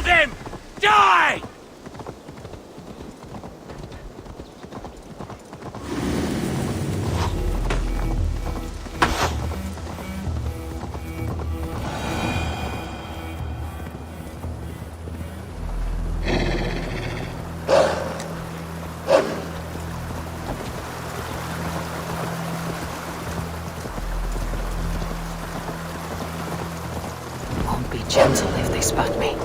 killed him! Die! Won't be gentle if they spot me.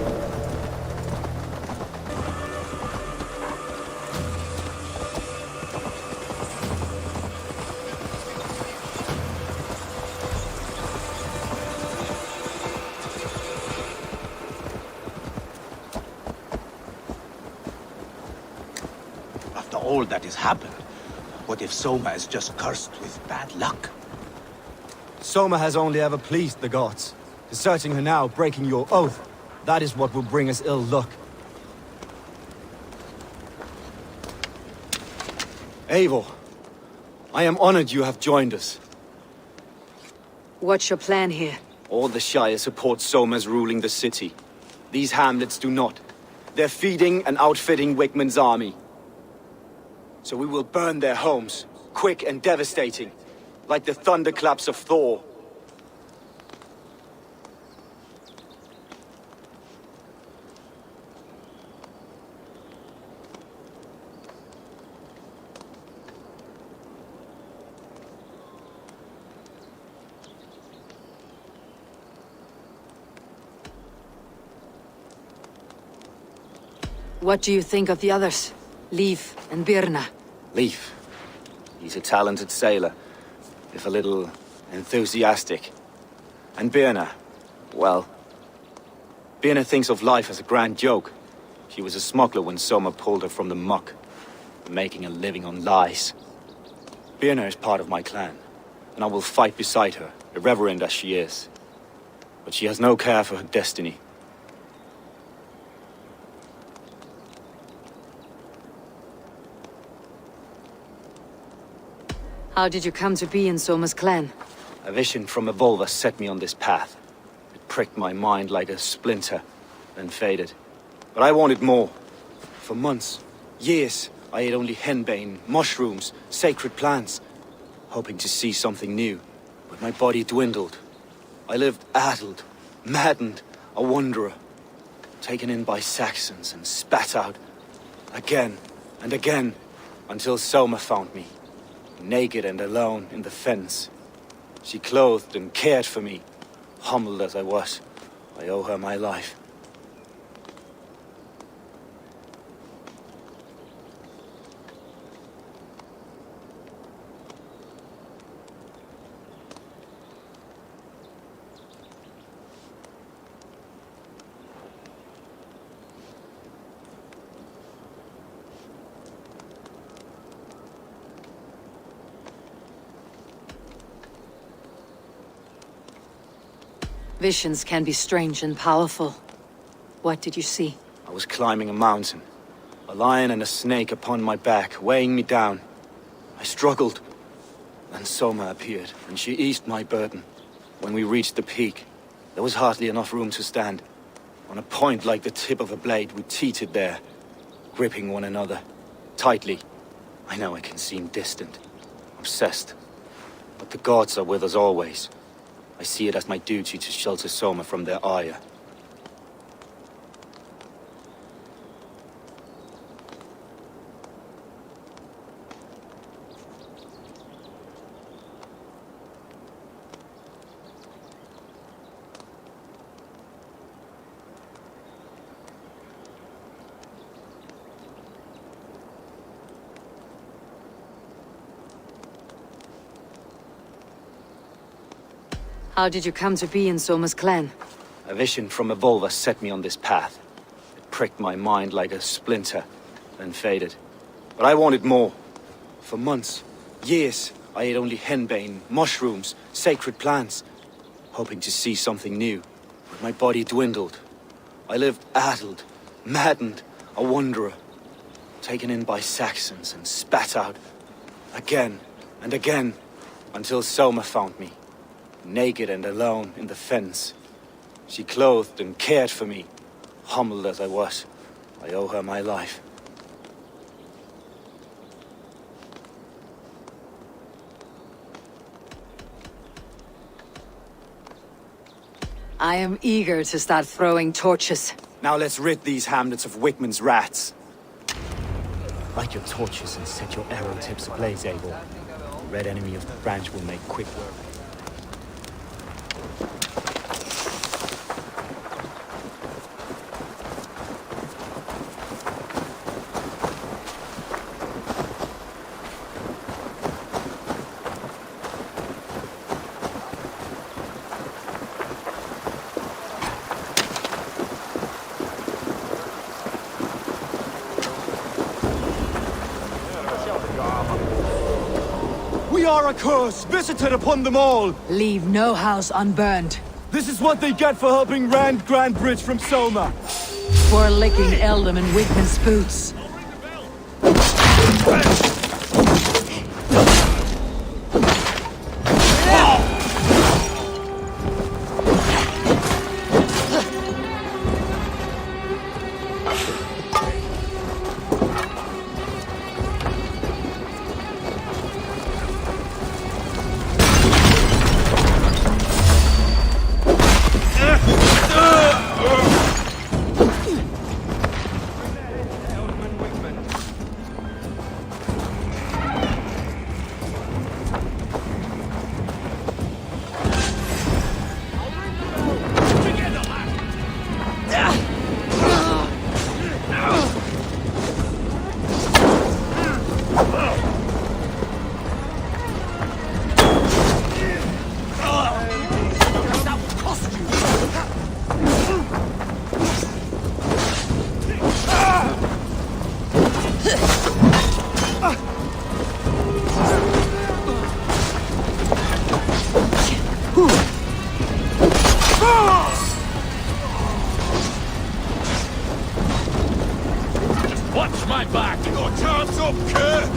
After all that has happened, what if Soma is just cursed with bad luck? Soma has only ever pleased the gods. Deserting her now, breaking your oath, that is what will bring us ill luck. Eivor, I am honored you have joined us. What's your plan here? All the Shire support Soma's ruling the city. These hamlets do not. They're feeding and outfitting Wickman's army. So we will burn their homes, quick and devastating, like the thunderclaps of Thor. What do you think of the others? Leif and Birna? Leif. He's a talented sailor, if a little enthusiastic. And Birna, well... Birna thinks of life as a grand joke. She was a smuggler when Soma pulled her from the muck, making a living on lies. Birna is part of my clan, and I will fight beside her, irreverent as she is. But she has no care for her destiny. How did you come to be in Soma's clan? A vision from a vulva set me on this path. It pricked my mind like a splinter, then faded. But I wanted more. For months, years, I ate only henbane, mushrooms, sacred plants, hoping to see something new. But my body dwindled. I lived addled, maddened, a wanderer, taken in by Saxons and spat out, again and again, until Soma found me. Naked and alone in the fens. She clothed and cared for me. Humbled as I was, I owe her my life. Visions can be strange and powerful. What did you see? I was climbing a mountain. A lion and a snake upon my back, weighing me down. I struggled. Then Soma appeared, and she eased my burden. When we reached the peak, there was hardly enough room to stand. On a point like the tip of a blade, we teetered there, gripping one another, tightly. I know it can seem distant, obsessed. But the gods are with us always. I see it as my duty to shelter Soma from their ire. How did you come to be in Soma's clan? A vision from a vulva set me on this path. It pricked my mind like a splinter, then faded. But I wanted more. For months, years, I ate only henbane, mushrooms, sacred plants, hoping to see something new. But my body dwindled. I lived addled, maddened, a wanderer, taken in by Saxons and spat out, again and again, until Soma found me. Naked and alone in the fens. She clothed and cared for me. Humbled as I was, I owe her my life. I am eager to start throwing torches. Now let's rid these hamlets of Wickman's rats. Light your torches and set your arrow tips ablaze, Abel. The red enemy of the branch will make quick work. We are a curse, visited upon them all! Leave no house unburned. This is what they get for helping Rand Grandbridge from Soma! For licking Eldam and Wickman's boots. Watch my back! Your chance up, cur!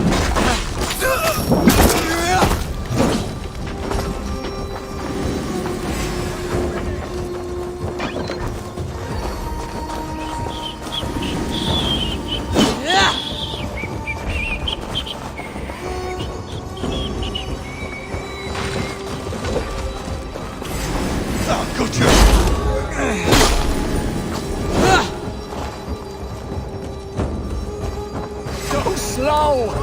Slow!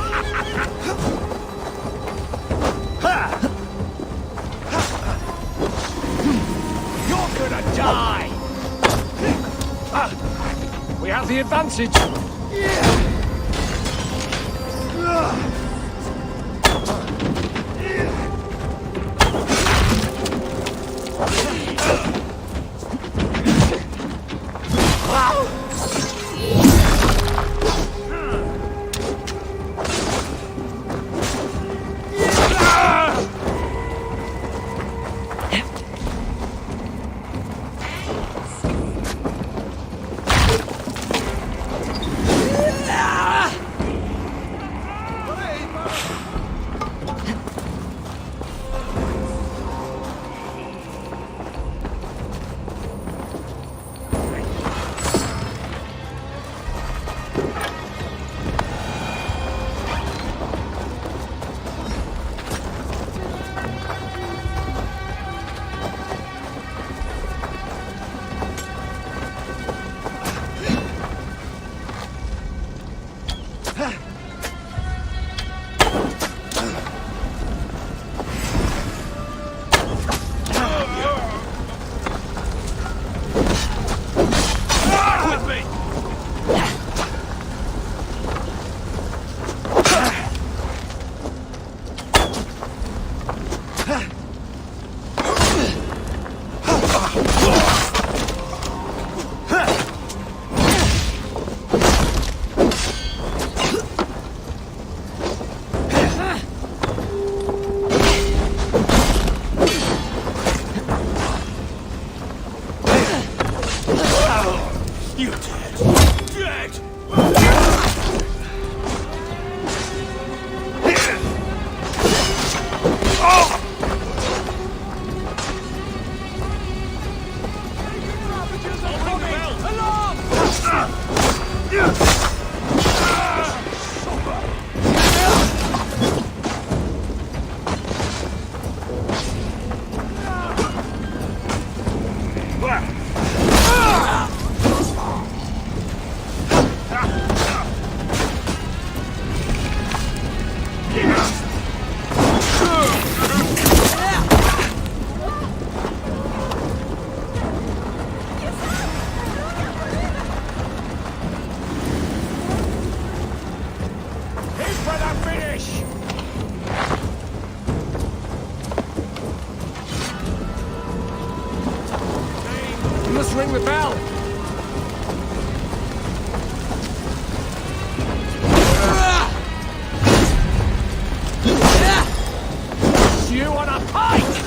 You're gonna die! We have the advantage! You're dead! Dead! Alarm! must ring the bell. You on a pike!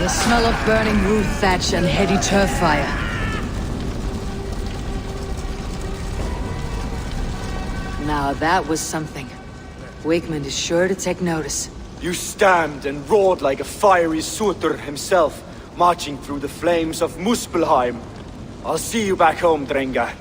The smell of burning roof thatch and heady turf fire. Now that was something. Wakeman is sure to take notice. You stamped and roared like a fiery Surtur himself, marching through the flames of Muspelheim. I'll see you back home, Drengar.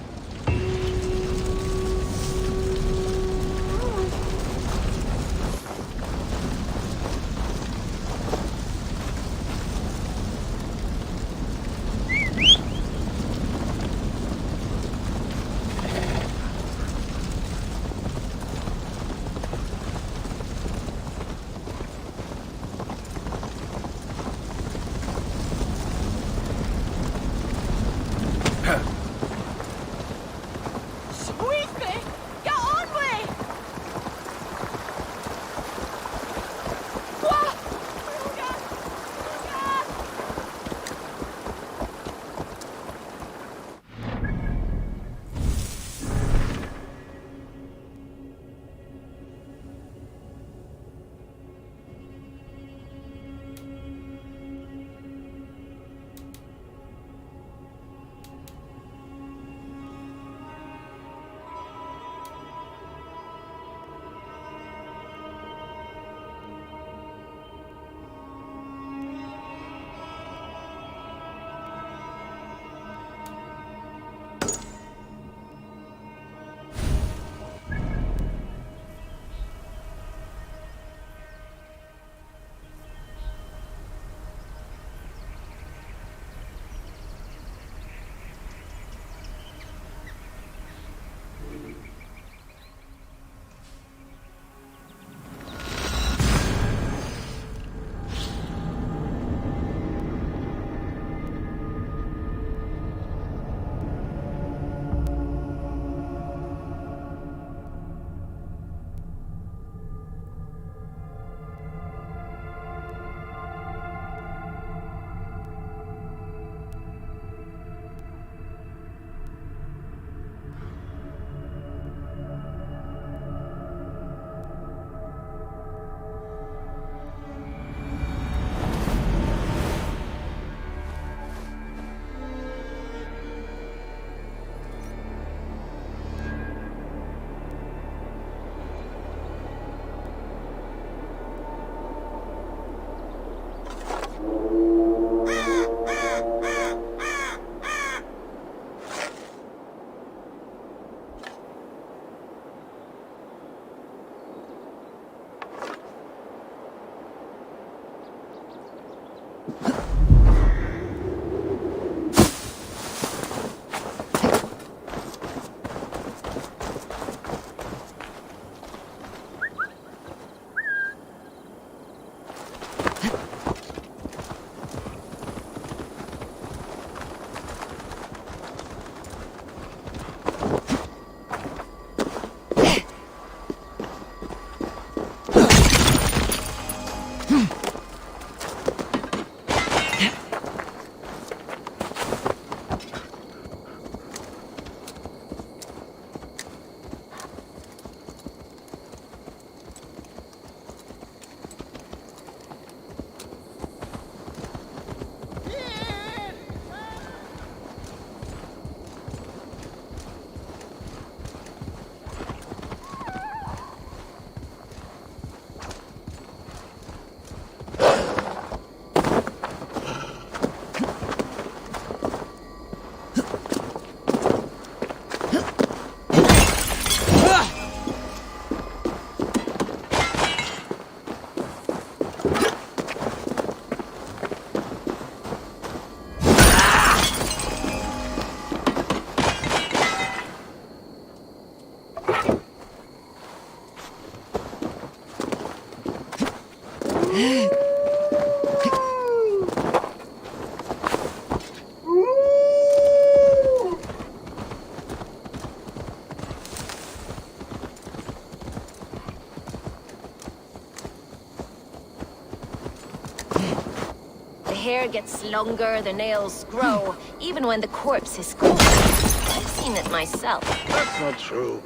hair gets longer, the nails grow, even when the corpse is cold. I've seen it myself. That's not true.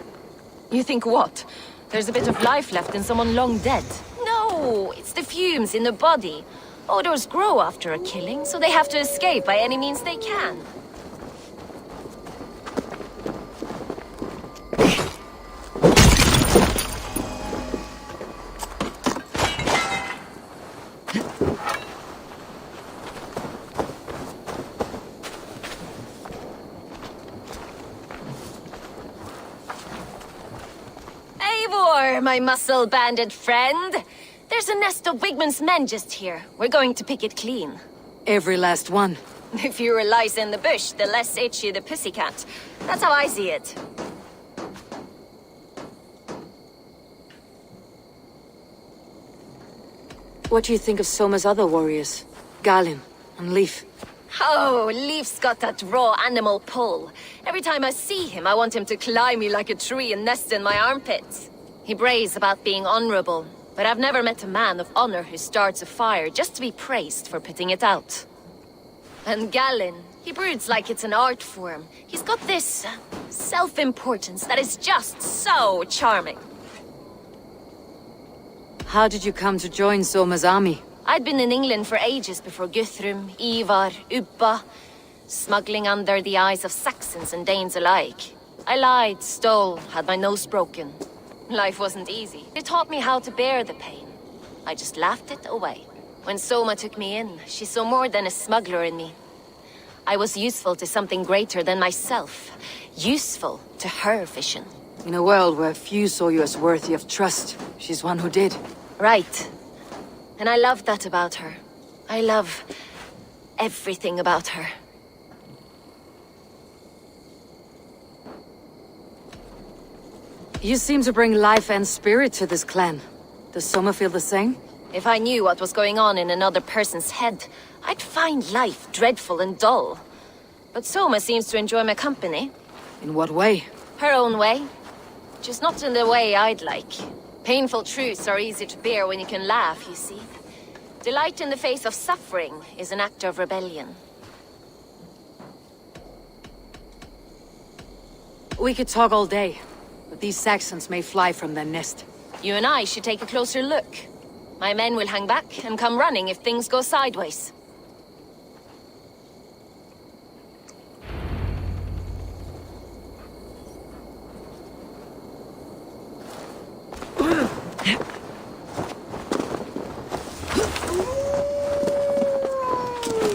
You think what? There's a bit of life left in someone long dead? No, it's the fumes in the body. Odors grow after a killing, so they have to escape by any means they can. Eivor, my muscle-banded friend. There's a nest of Wigman's men just here. We're going to pick it clean. Every last one. The fewer lies in the bush, the less itchy the pussycat. That's how I see it. What do you think of Soma's other warriors? Galin and Leif? Oh, Leif's got that raw animal pull. Every time I see him, I want him to climb me like a tree and nest in my armpits. He brays about being honorable, but I've never met a man of honor who starts a fire just to be praised for putting it out. And Galin, he broods like it's an art form. He's got this self-importance that is just so charming. How did you come to join Soma's army? I'd been in England for ages before Guthrum, Ivar, Ubba, smuggling under the eyes of Saxons and Danes alike. I lied, stole, had my nose broken. Life wasn't easy. It taught me how to bear the pain. I just laughed it away. When Soma took me in, she saw more than a smuggler in me. I was useful to something greater than myself. Useful to her vision. In a world where few saw you as worthy of trust, she's one who did. Right. And I love that about her. I love everything about her. You seem to bring life and spirit to this clan. Does Soma feel the same? If I knew what was going on in another person's head, I'd find life dreadful and dull. But Soma seems to enjoy my company. In what way? Her own way. Just not in the way I'd like. Painful truths are easy to bear when you can laugh, you see. Delight in the face of suffering is an act of rebellion. We could talk all day, but these Saxons may fly from their nest. You and I should take a closer look. My men will hang back and come running if things go sideways.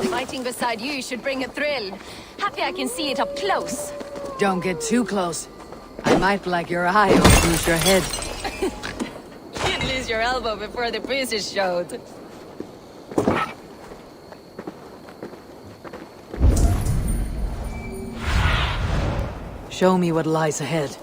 Fighting beside you should bring a thrill. Happy I can see it up close. Don't get too close. I might black your eye or bruise your head. You'd lose your elbow before the bruises showed. Show me what lies ahead.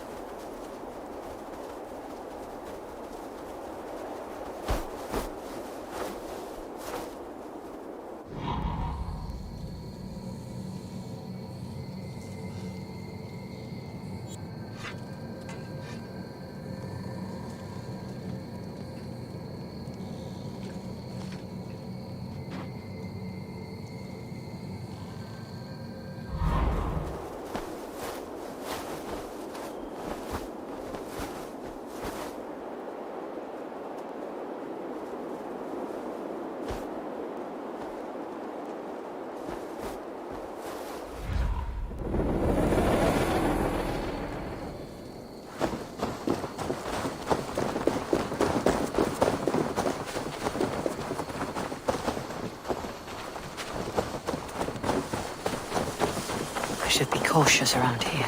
Should be cautious around here.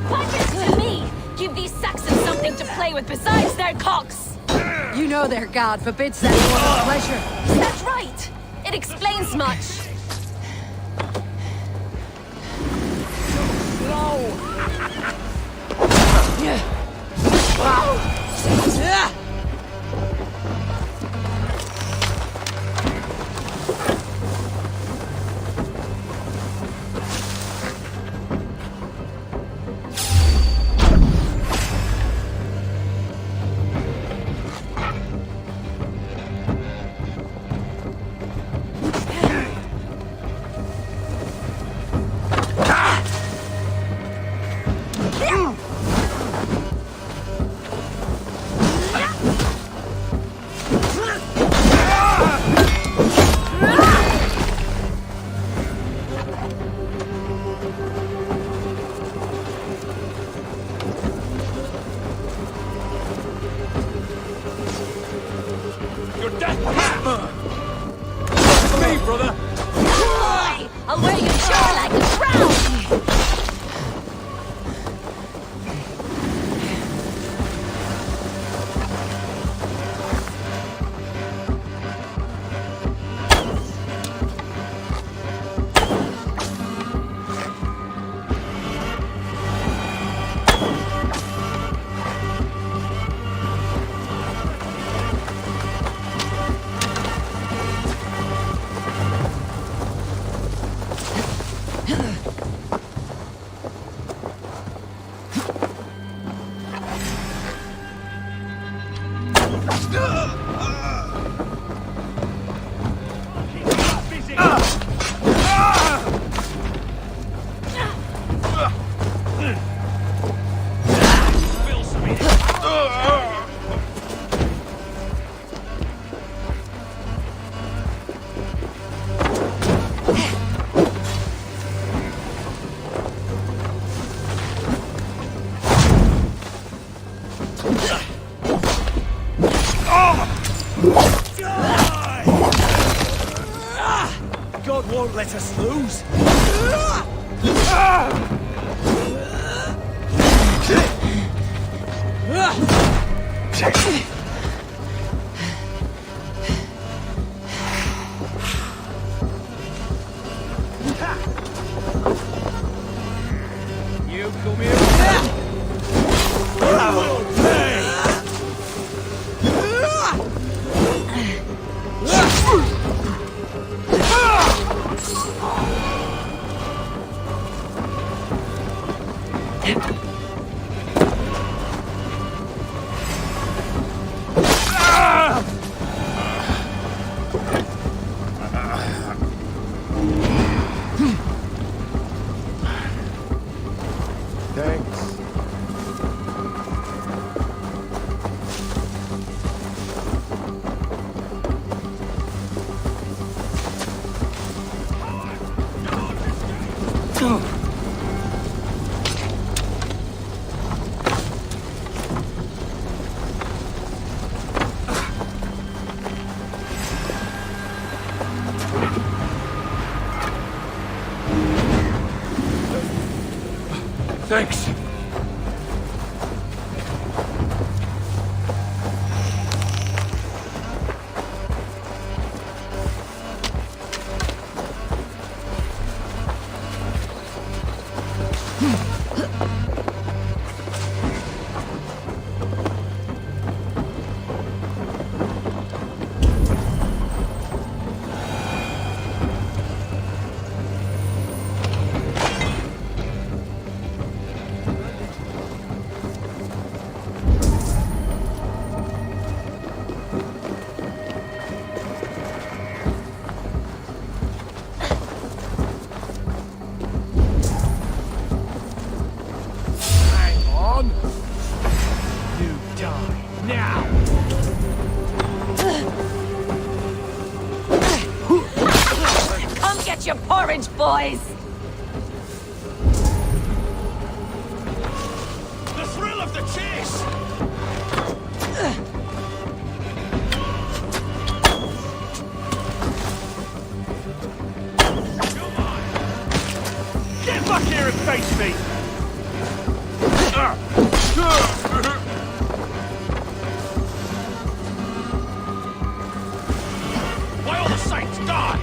What is to me? Give these Saxons something to play with besides their cocks! You know their god forbids that sort of pleasure. That's right! It explains much. God won't let us lose. You come here. Thanks. Thanks. Come get your porridge, boys! The thrill of the chase! Come on! Get back here and face me! By all the saints, die!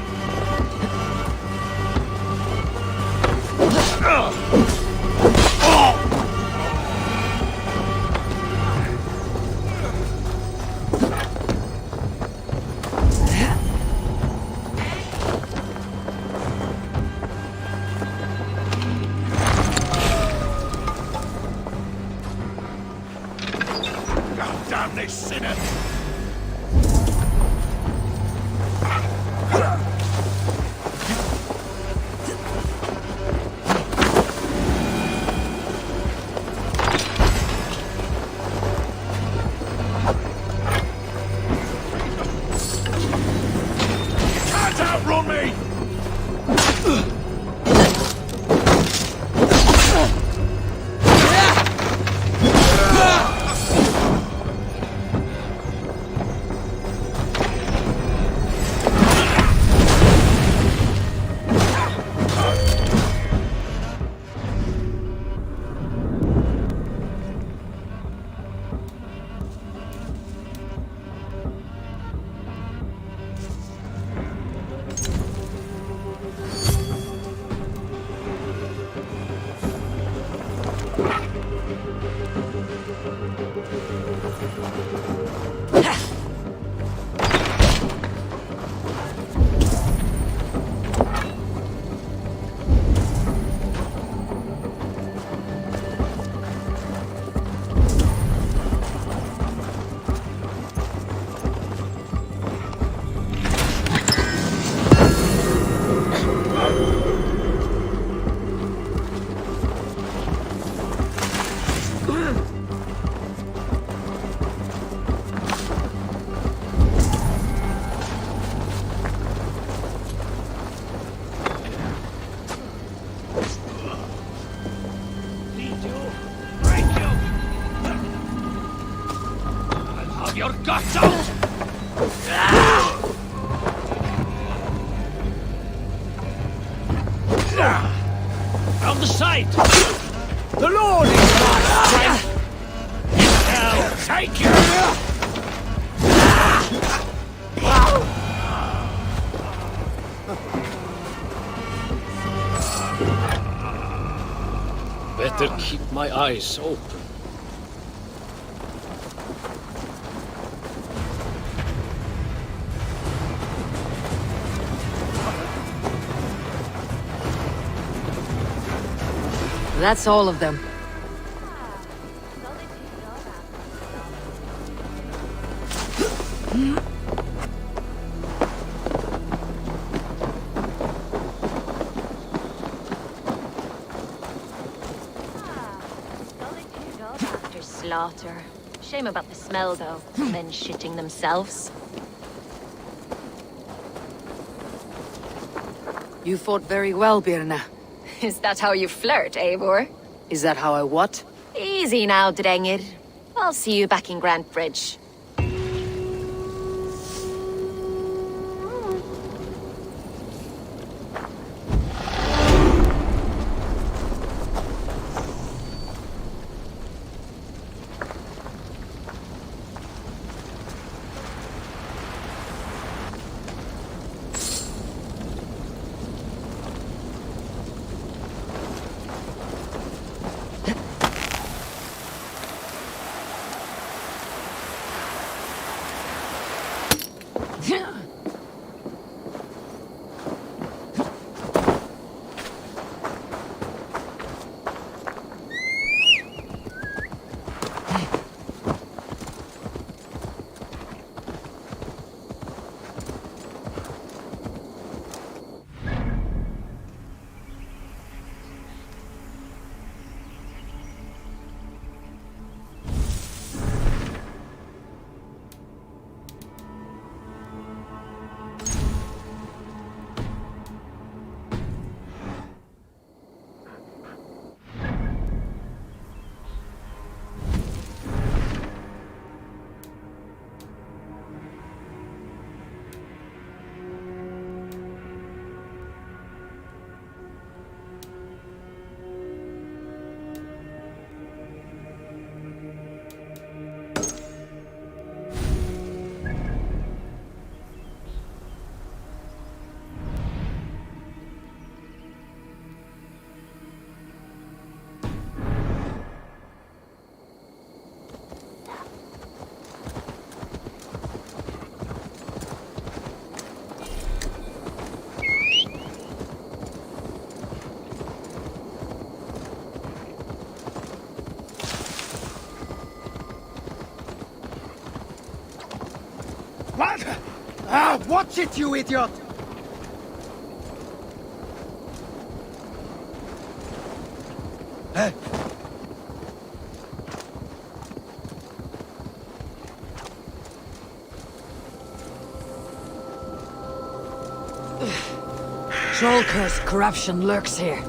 God damn this sinner! Can't outrun me! Your guts out! From the sight! The Lord is my strength! Now, take you! Better keep my eyes open. That's all of them. After slaughter. Shame about the smell, though. Men shitting themselves. You fought very well, Birna. Is that how you flirt, Eivor? Is that how I what? Easy now, Drengir. I'll see you back in Grant Bridge. What? Ah, watch it, you idiot! Hey. Troll-cursed corruption lurks here.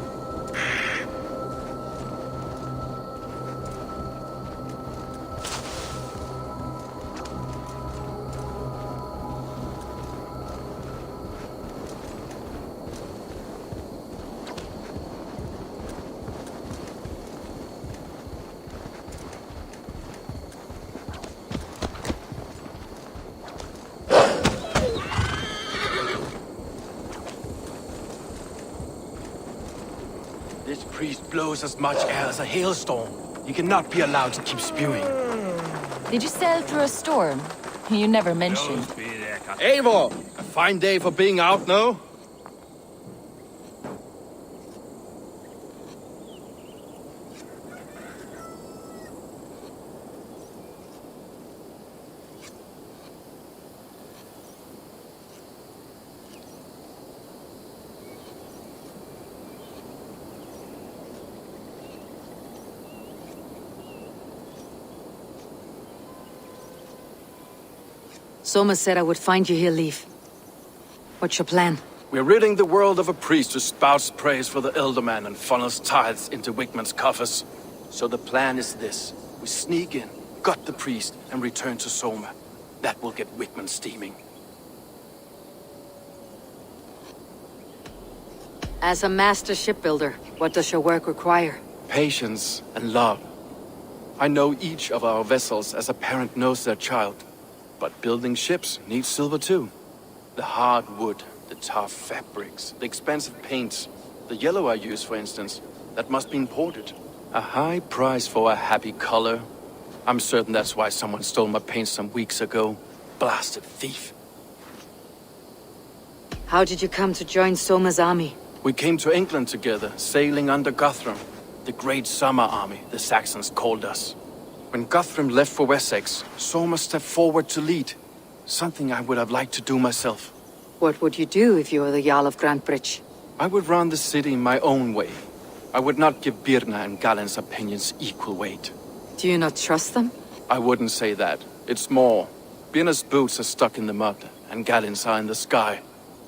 This priest blows as much air as a hailstorm. He cannot be allowed to keep spewing. Did you sail through a storm? You never mentioned. Eivor! A fine day for being out, no? Soma said I would find you here, Leaf. What's your plan? We're ridding the world of a priest who spouts praise for the Elderman and funnels tithes into Wigman's coffers. So the plan is this. We sneak in, gut the priest, and return to Soma. That will get Wickman steaming. As a master shipbuilder, what does your work require? Patience and love. I know each of our vessels as a parent knows their child. But building ships needs silver too. The hard wood, the tough fabrics, the expensive paints. The yellow I use, for instance, that must be imported. A high price for a happy color. I'm certain that's why someone stole my paint some weeks ago. Blasted thief. How did you come to join Soma's army? We came to England together, sailing under Guthrum. The Great Summer Army, the Saxons called us. When Guthrum left for Wessex, Soma stepped forward to lead. Something I would have liked to do myself. What would you do if you were the Jarl of Grantebridge? I would run the city my own way. I would not give Birna and Galen's opinions equal weight. Do you not trust them? I wouldn't say that. It's more. Birna's boots are stuck in the mud, and Galen's are in the sky.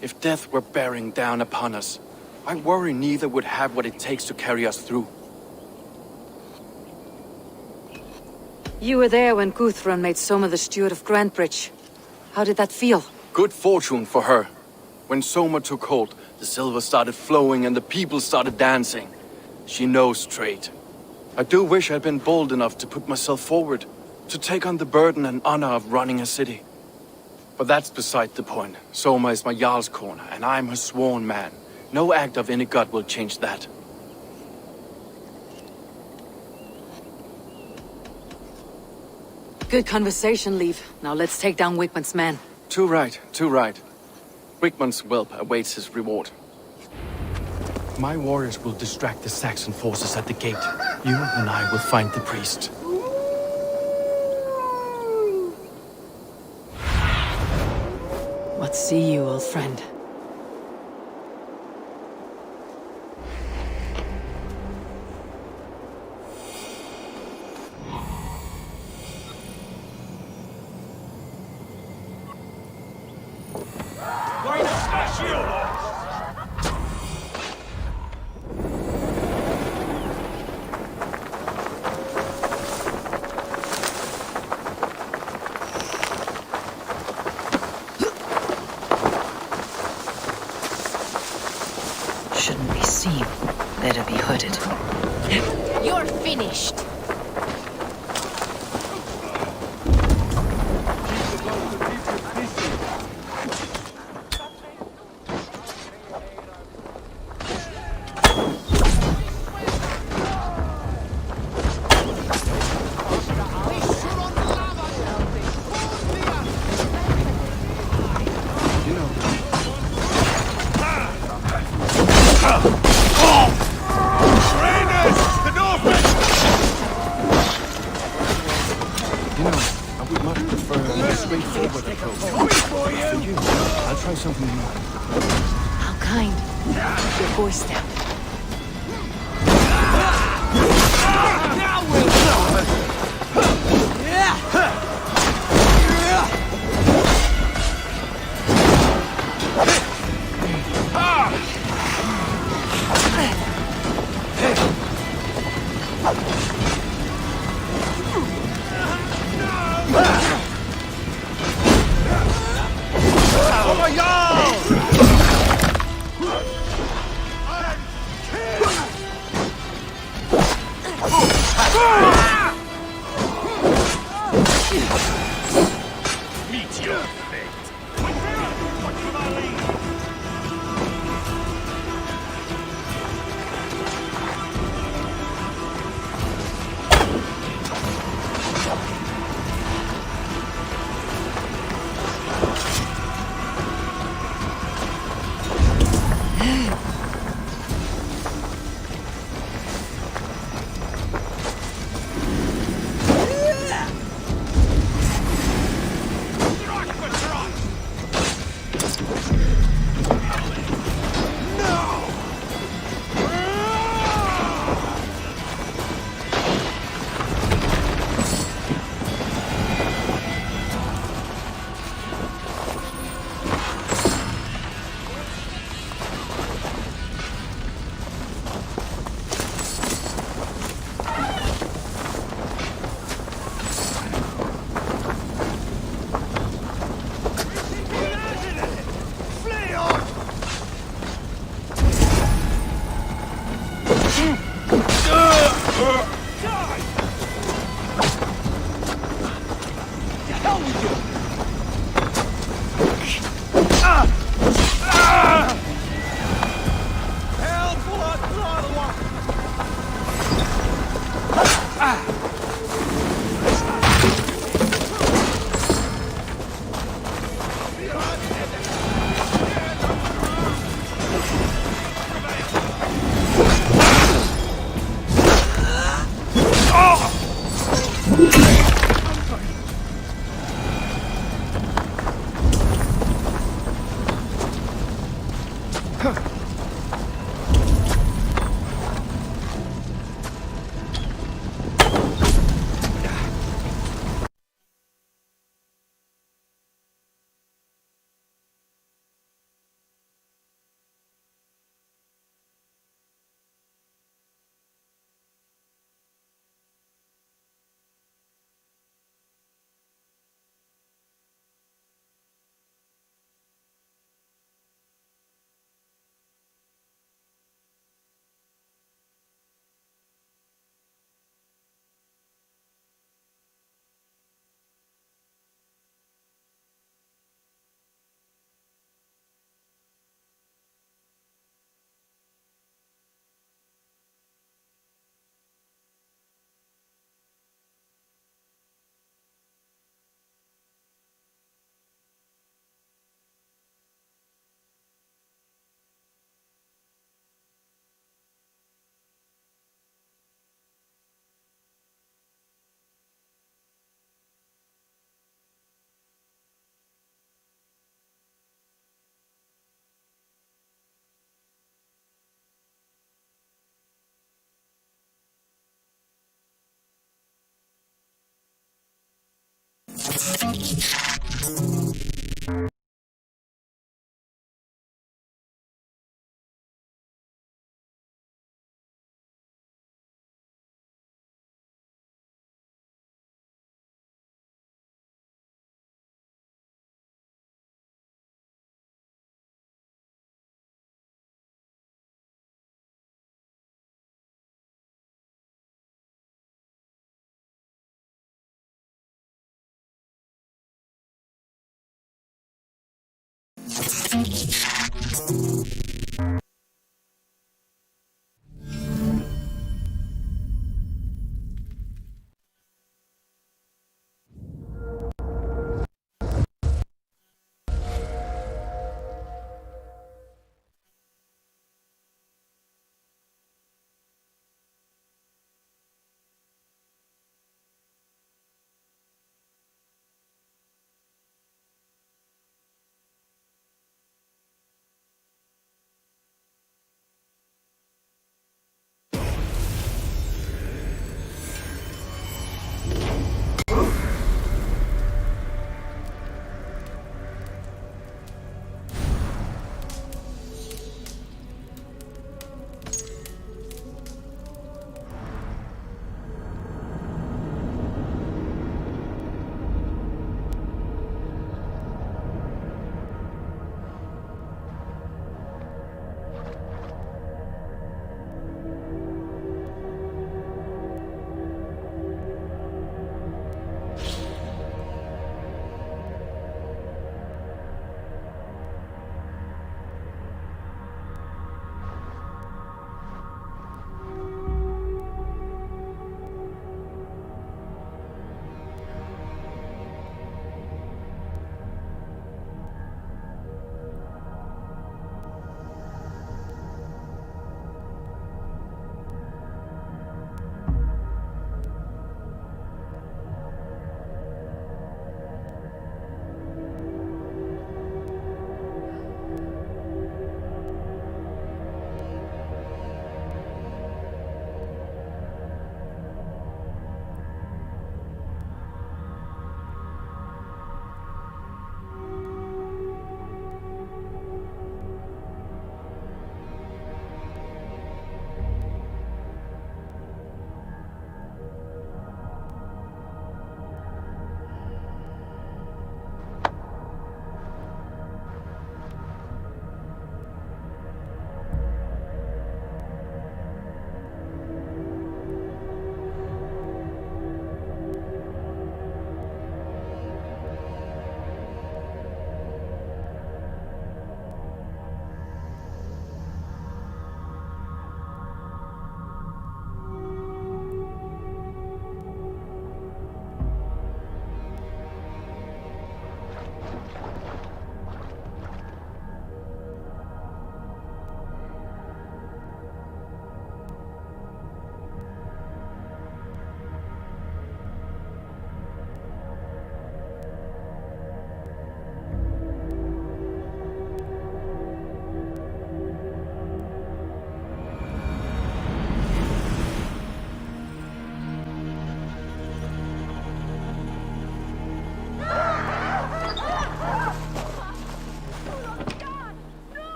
If death were bearing down upon us, I worry neither would have what it takes to carry us through. You were there when Guthrum made Soma the steward of Grantebridge. How did that feel? Good fortune for her. When Soma took hold, the silver started flowing and the people started dancing. She knows trade. I do wish I'd been bold enough to put myself forward, to take on the burden and honor of running a city. But that's beside the point. Soma is my Jarl's corner, and I'm her sworn man. No act of any god will change that. Good conversation, Leaf. Now let's take down Wickman's men. Too right, too right. Wickman's whelp awaits his reward. My warriors will distract the Saxon forces at the gate. You and I will find the priest. What see you, old friend? Shouldn't be seen. Better be hooded. You're finished. I would much prefer a more straightforward approach. For you, I'll try something new. How kind. Your voice down.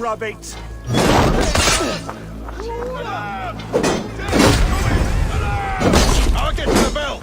Rabbit! I'll get to the bell!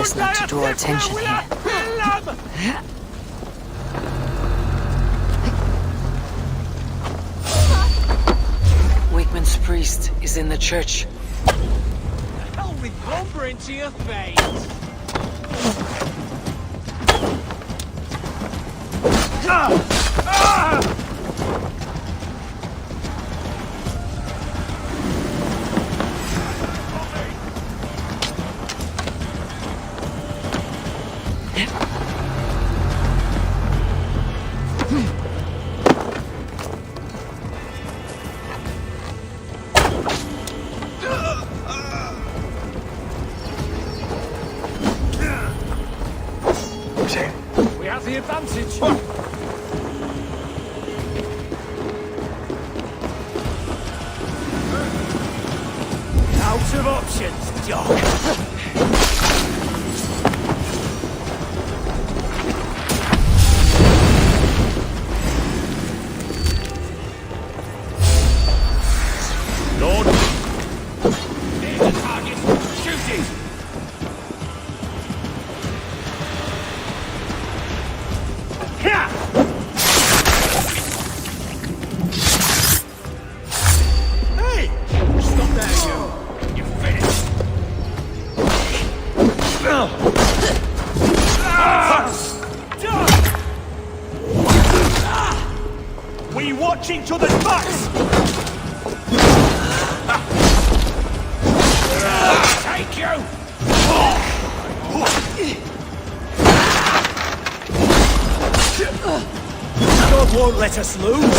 Best not to draw attention here. Wakeman's priest is in the church. Hell with lumber into your face! We have the advantage. Out of options, Doc. Lord. There's the target. Shoot it. Here! Hey! Stop there, you! You're finished! We watch each other's backs! Take you! God won't let us lose!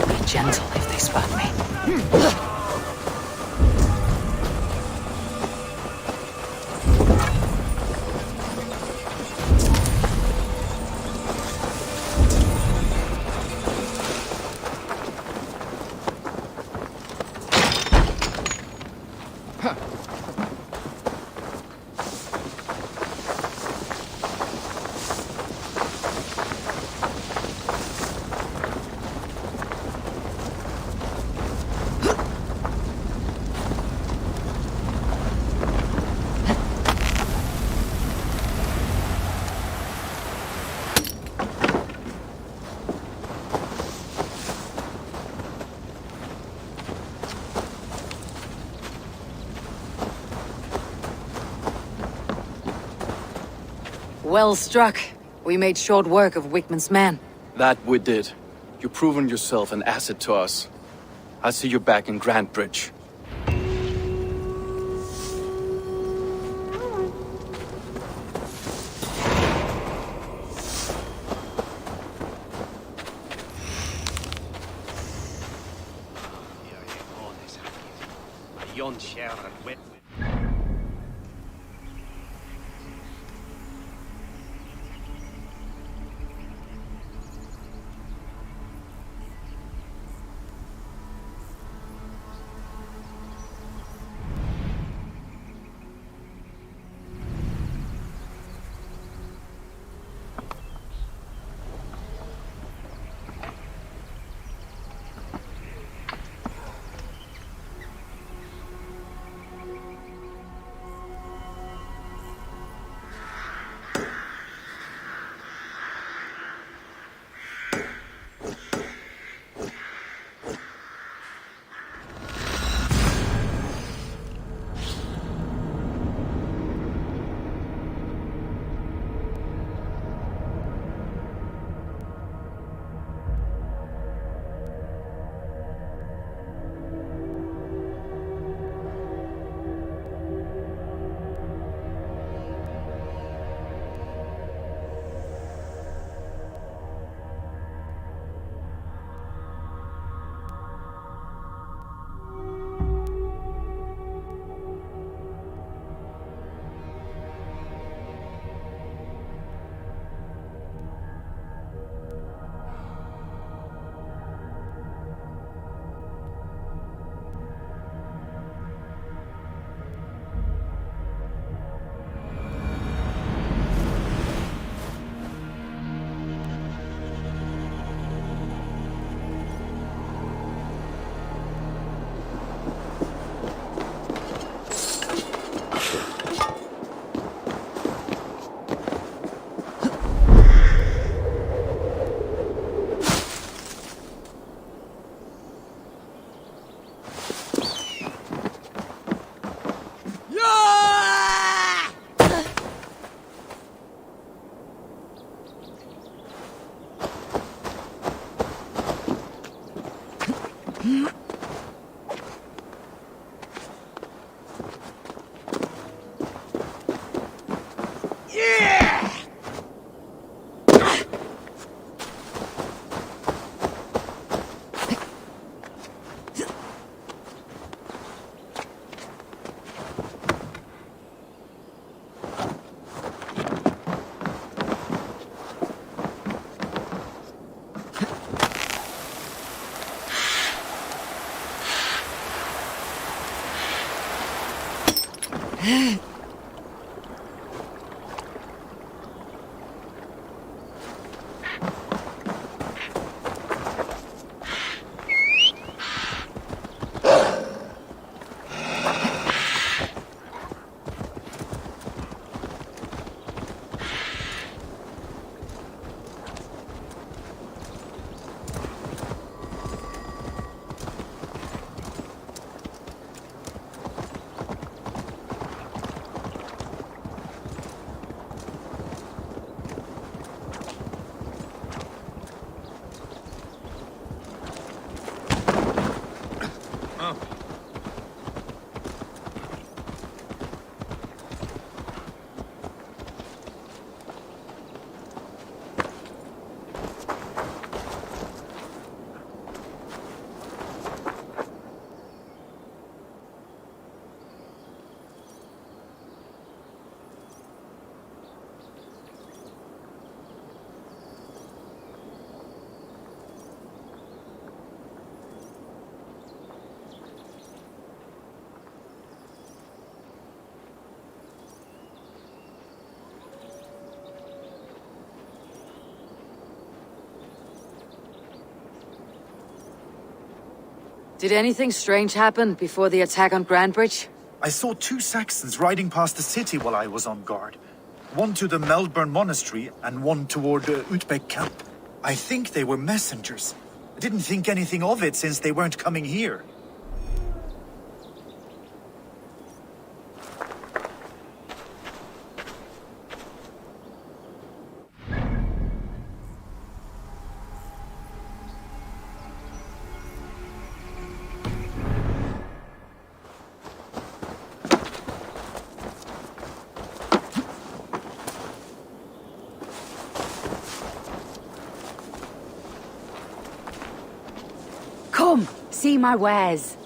Be gentle if they spot me. Well struck. We made short work of Wickman's men. That we did. You've proven yourself an asset to us. I'll see you back in Grantbridge. Did anything strange happen before the attack on Grandbridge? I saw 2 Saxons riding past the city while I was on guard. One to the Melbourne Monastery and one toward Utbeck camp. I think they were messengers. I didn't think anything of it since they weren't coming here. Come, see my wares.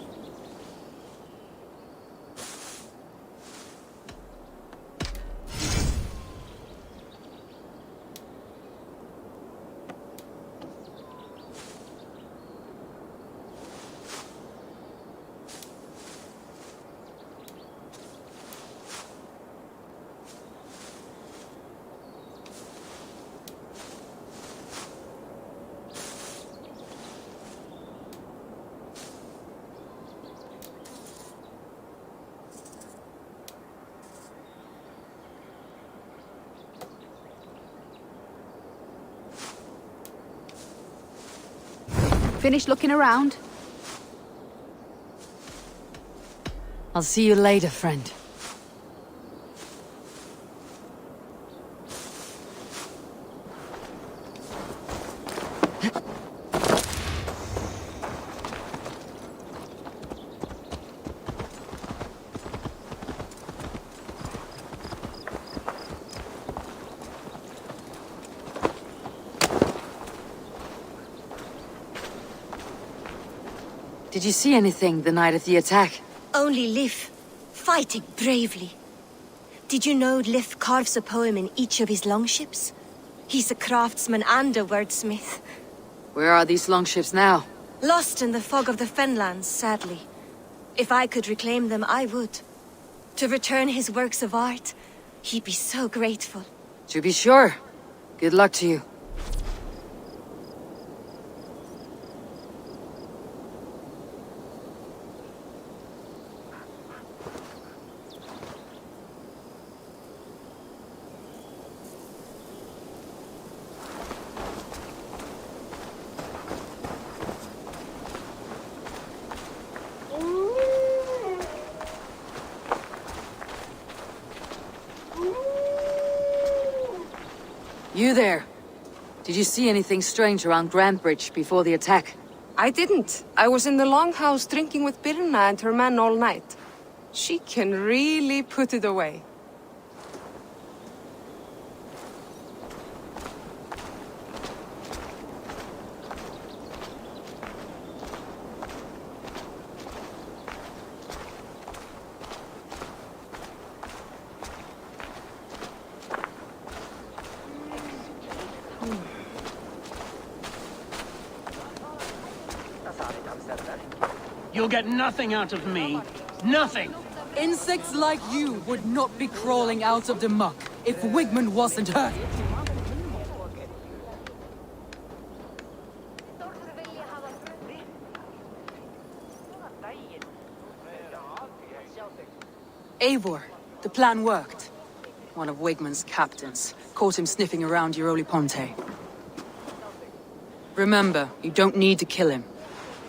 Finished looking around? I'll see you later, friend. Did you see anything the night of the attack? Only Lif, fighting bravely. Did you know Lif carves a poem in each of his longships? He's a craftsman and a wordsmith. Where are these longships now? Lost in the fog of the Fenlands, sadly. If I could reclaim them, I would. To return his works of art, he'd be so grateful. To be sure. Good luck to you. You there. Did you see anything strange around Grandbridge before the attack? I didn't. I was in the longhouse drinking with Birna and her men all night. She can really put it away. You'll get nothing out of me. Nothing! Insects like you would not be crawling out of the muck if Wigmund wasn't hurt. Eivor, the plan worked. One of Wigmund's captains caught him sniffing around Euroli Ponte. Remember, you don't need to kill him.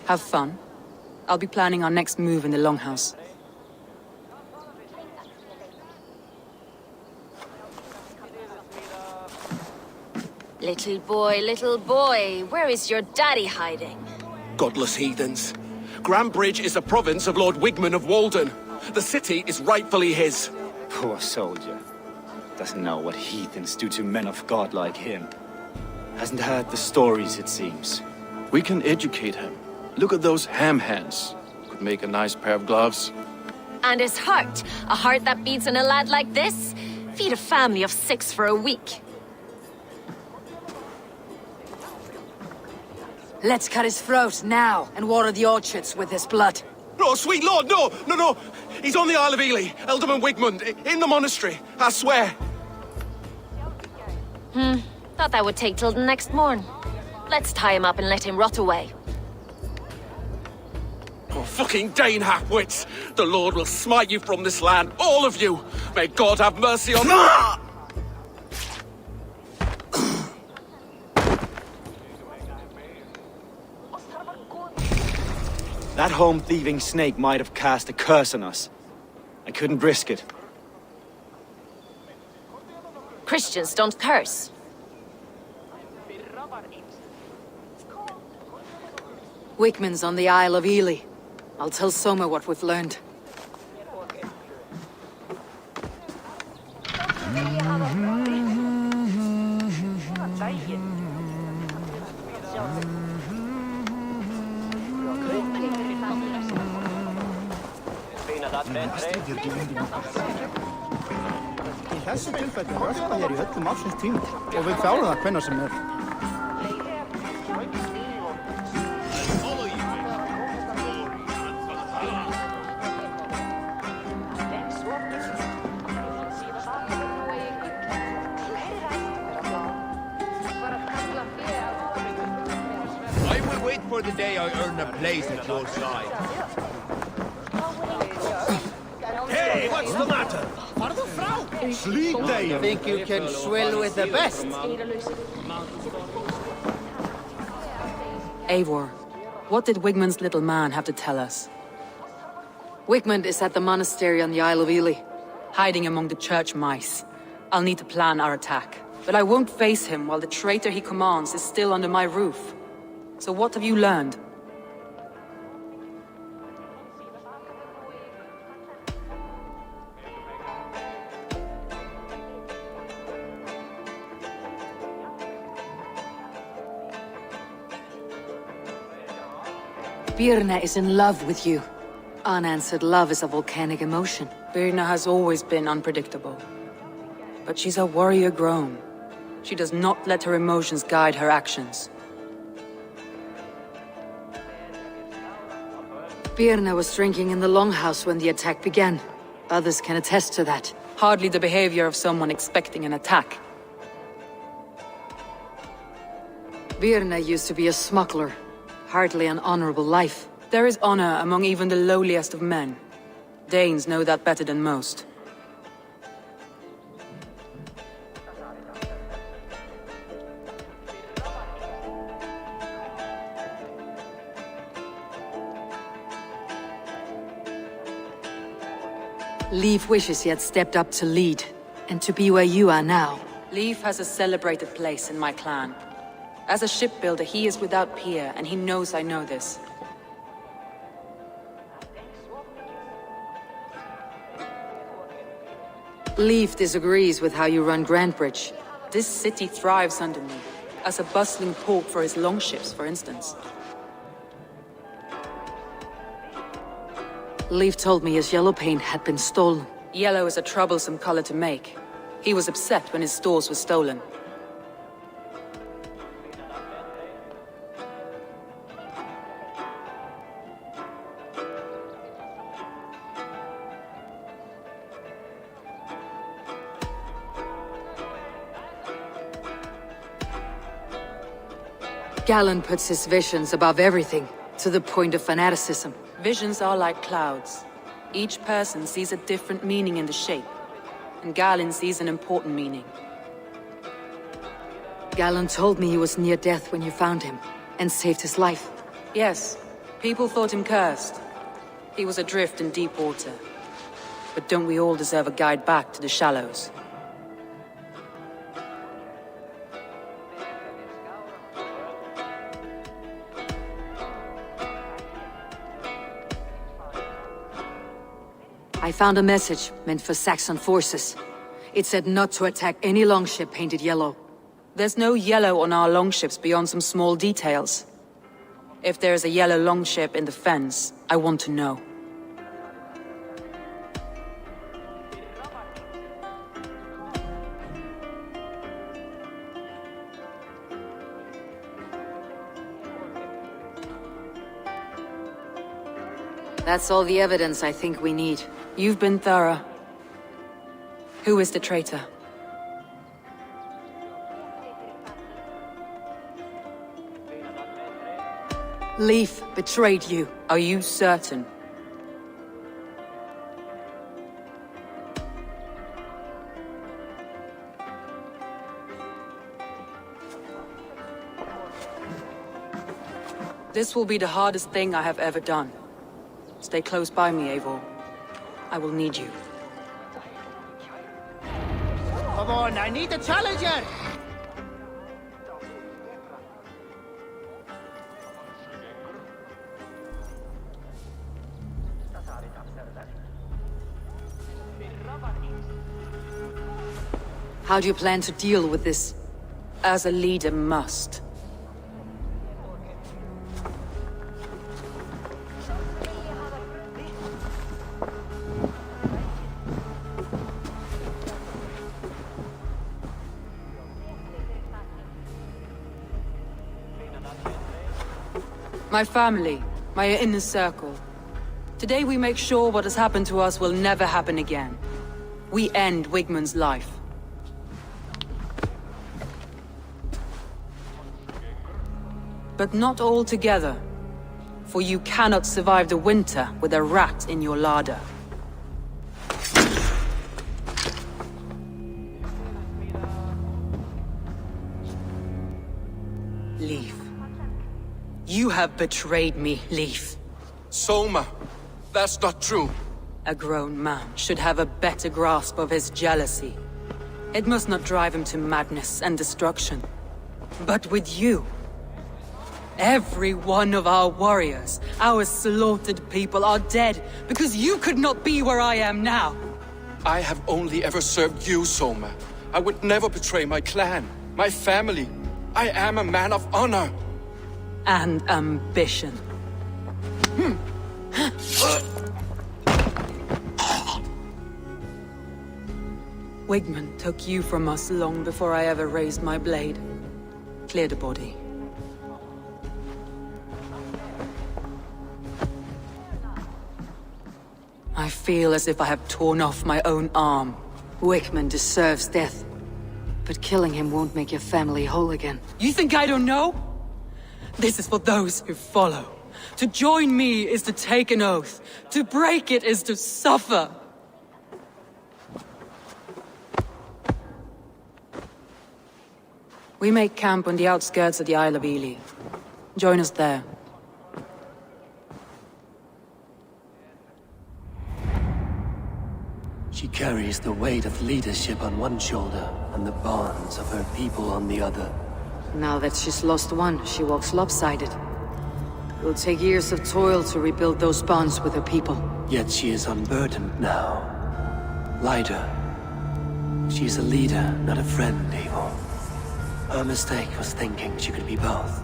Have fun. I'll be planning our next move in the Longhouse. Little boy, where is your daddy hiding? Godless heathens. Grambridge is a province of Lord Wigmund of Walden. The city is rightfully his. Poor soldier. Doesn't know what heathens do to men of God like him. Hasn't heard the stories, it seems. We can educate him. Look at those ham hands. Could make a nice pair of gloves. And his heart. A heart that beats in a lad like this? Feed a family of 6 for a week. Let's cut his throat now and water the orchards with his blood. No, sweet lord, no, no, no! He's on the Isle of Ely, Ealdorman Wigmund, in the monastery, I swear. Thought that would take till the next morn. Let's tie him up and let him rot away. Oh, fucking Dane half-wits! The Lord will smite you from this land, all of you! May God have mercy on... That home-thieving snake might have cast a curse on us. I couldn't risk it. Christians don't curse. Wigmund's on the Isle of Ely. I'll tell Soma what we've learned. Í þessu tilfelli röskva hér í öllum ársins tíma og við klárum það hvenær sem er. I will wait for the day I earn a place at your side. Hey, what's the matter? Sleep day! Think you can swill with the best? Eivor, what did Wigmund's little man have to tell us? Wigmund is at the monastery on the Isle of Ely. Hiding among the church mice. I'll need to plan our attack. But I won't face him while the traitor he commands is still under my roof. So what have you learned? Birna is in love with you. Unanswered love is a volcanic emotion. Birna has always been unpredictable. But she's a warrior grown. She does not let her emotions guide her actions. Birna was drinking in the Longhouse when the attack began. Others can attest to that. Hardly the behavior of someone expecting an attack. Birna used to be a smuggler. Hardly an honorable life. There is honor among even the lowliest of men. Danes know that better than most. Leif wishes he had stepped up to lead, and to be where you are now. Leif has a celebrated place in my clan. As a shipbuilder, he is without peer, and he knows I know this. Leif disagrees with how you run Grantbridge. This city thrives under me, as a bustling port for his longships, for instance. Leif told me his yellow paint had been stolen. Yellow is a troublesome color to make. He was upset when his stores were stolen. Galen puts his visions above everything, to the point of fanaticism. Visions are like clouds. Each person sees a different meaning in the shape, and Galen sees an important meaning. Galen told me he was near death when you found him, and saved his life. Yes, people thought him cursed. He was adrift in deep water. But don't we all deserve a guide back to the shallows? I found a message meant for Saxon forces. It said not to attack any longship painted yellow. There's no yellow on our longships beyond some small details. If there's a yellow longship in the fens, I want to know. That's all the evidence I think we need. You've been thorough. Who is the traitor? Leif betrayed you. Are you certain? This will be the hardest thing I have ever done. Stay close by me, Eivor. I will need you. Come on, I need a challenger! How do you plan to deal with this? As a leader must. My family, my inner circle. Today we make sure what has happened to us will never happen again. We end Wigmund's life. But not all together. For you cannot survive the winter with a rat in your larder. Leif. You have betrayed me, Leif. Soma, that's not true. A grown man should have a better grasp of his jealousy. It must not drive him to madness and destruction. But with you, every one of our warriors, our slaughtered people, are dead because you could not be where I am now. I have only ever served you, Soma. I would never betray my clan, my family. I am a man of honor. And ambition. Wigmund took you from us long before I ever raised my blade. Clear the body. I feel as if I have torn off my own arm. Wigmund deserves death. But killing him won't make your family whole again. You think I don't know? This is for those who follow. To join me is to take an oath. To break it is to suffer. We make camp on the outskirts of the Isle of Ely. Join us there. She carries the weight of leadership on one shoulder and the bonds of her people on the other. Now that she's lost one, she walks lopsided. It will take years of toil to rebuild those bonds with her people. Yet she is unburdened now. Lighter. She is a leader, not a friend, Eivor. Her mistake was thinking she could be both.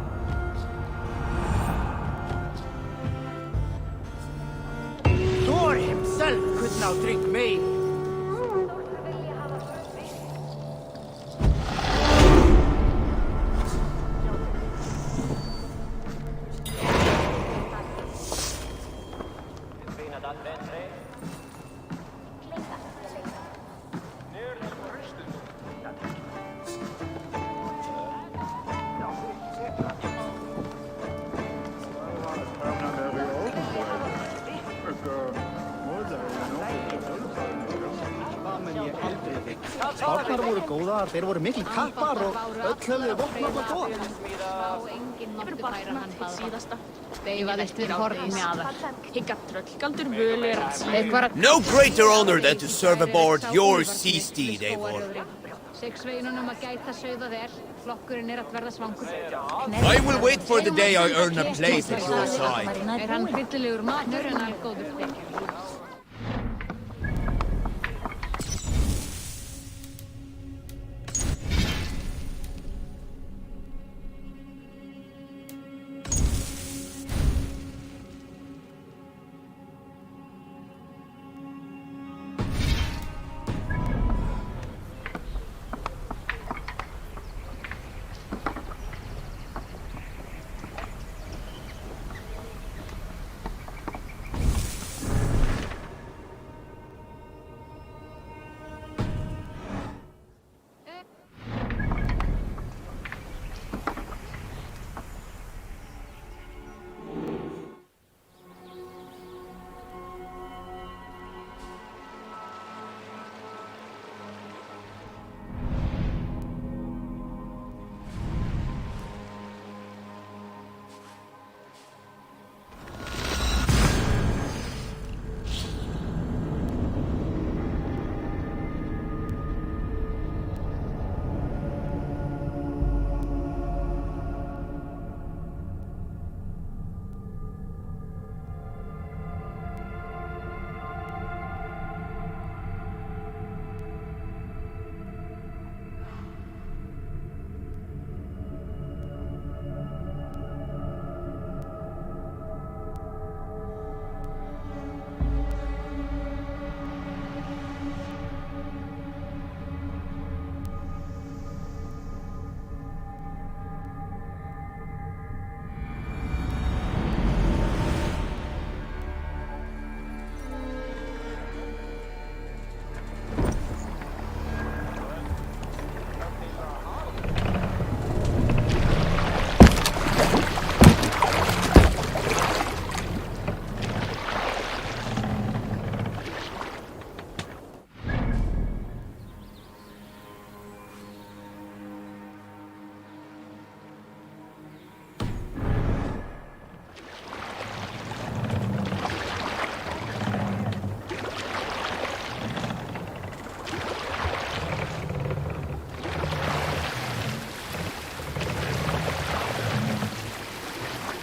Thor himself could now drink me. Spárnar voru góðar, þeir voru mikil kappar og öll höfðu vopnafla góð. Enginn mátti færa hann síðasta. Veifaðist við horn mjaðar. Higgatröll, galdur völir. No greater honor than to serve aboard your sea steed, Eivor. Sveinunum að gæta sauða þér. Flokkurinn að verða svangur. I will wait for the day I earn a place at your side. Hann hryllilegur matur en hann góður þykir.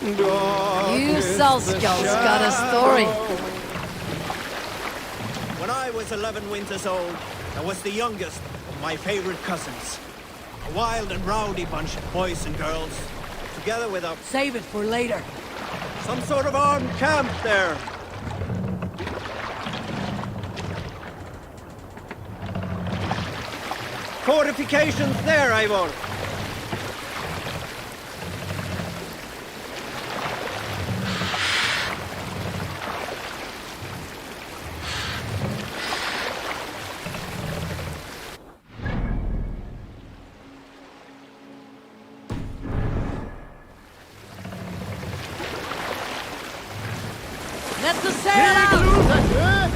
You Salskjal's got a story. When I was 11 winters old, I was the youngest of my favorite cousins. A wild and rowdy bunch of boys and girls, together with a... Save it for later. some sort of armed camp there. Fortifications there, Eivor. Let the sail out!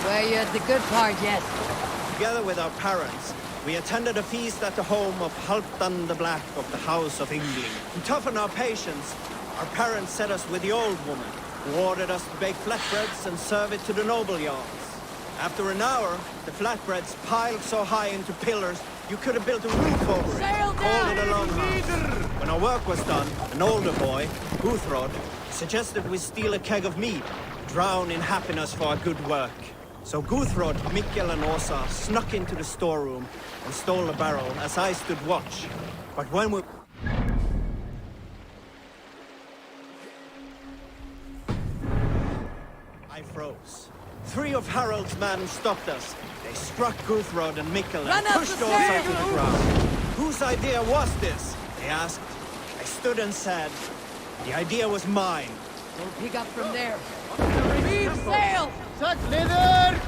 Well, you're at the good part yet. Together with our parents, we attended a feast at the home of Halfdan the Black of the House of England. To toughen our patience, our parents set us with the old woman, who ordered us to bake flatbreads and serve it to the noble jarls. After an hour, the flatbreads piled so high into pillars You could have built a roof over it. Called it a longhouse. When our work was done, an older boy, Guthrod, suggested we steal a keg of mead, drown in happiness for our good work. So Guthrod, Mikkel and Ner0sa snuck into the storeroom and stole the barrel as I stood watch. But when we... I froze. 3 of Harald's men stopped us. They struck Guthrod and Mikkel and pushed Ner0sa to the ground. Whose idea was this? They asked. I stood and said, the idea was mine. We'll pick up from there. Reef sail! Set leader!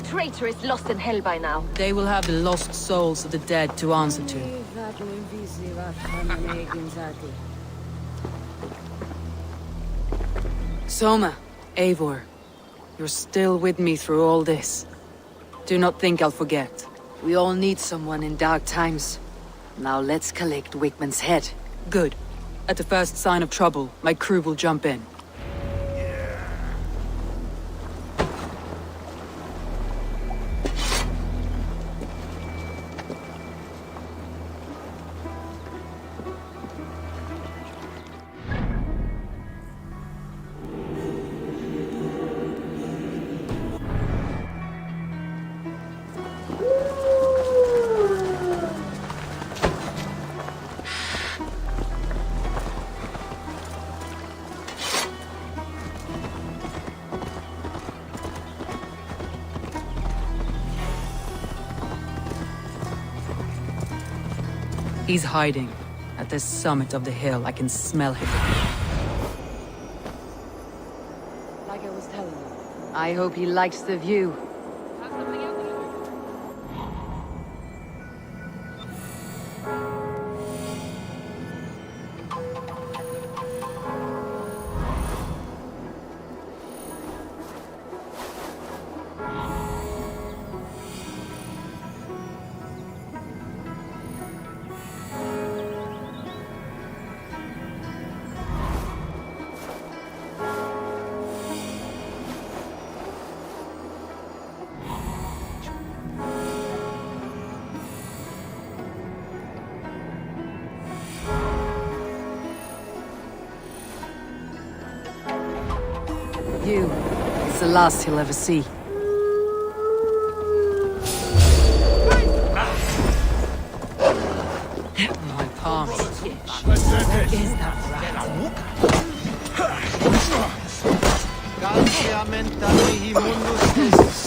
Traitor is lost in hell by now. They will have the lost souls of the dead to answer to. Soma, Eivor, you're still with me through all this. Do not think I'll forget. We all need someone in dark times. Now let's collect Wickman's head. Good. At the first sign of trouble, my crew will jump in. He's hiding. At the summit of the hill, I can smell him. Like I was telling you. I hope he likes the view. You. It's the last he'll ever see. My palms. Where is that rat?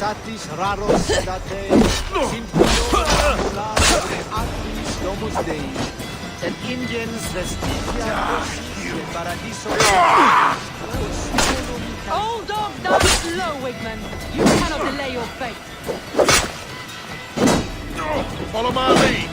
satis raros date, domus Dei, et ingens vestigia paradiso. Old dog dies slow, Wigman. You cannot delay your fate. Follow my lead.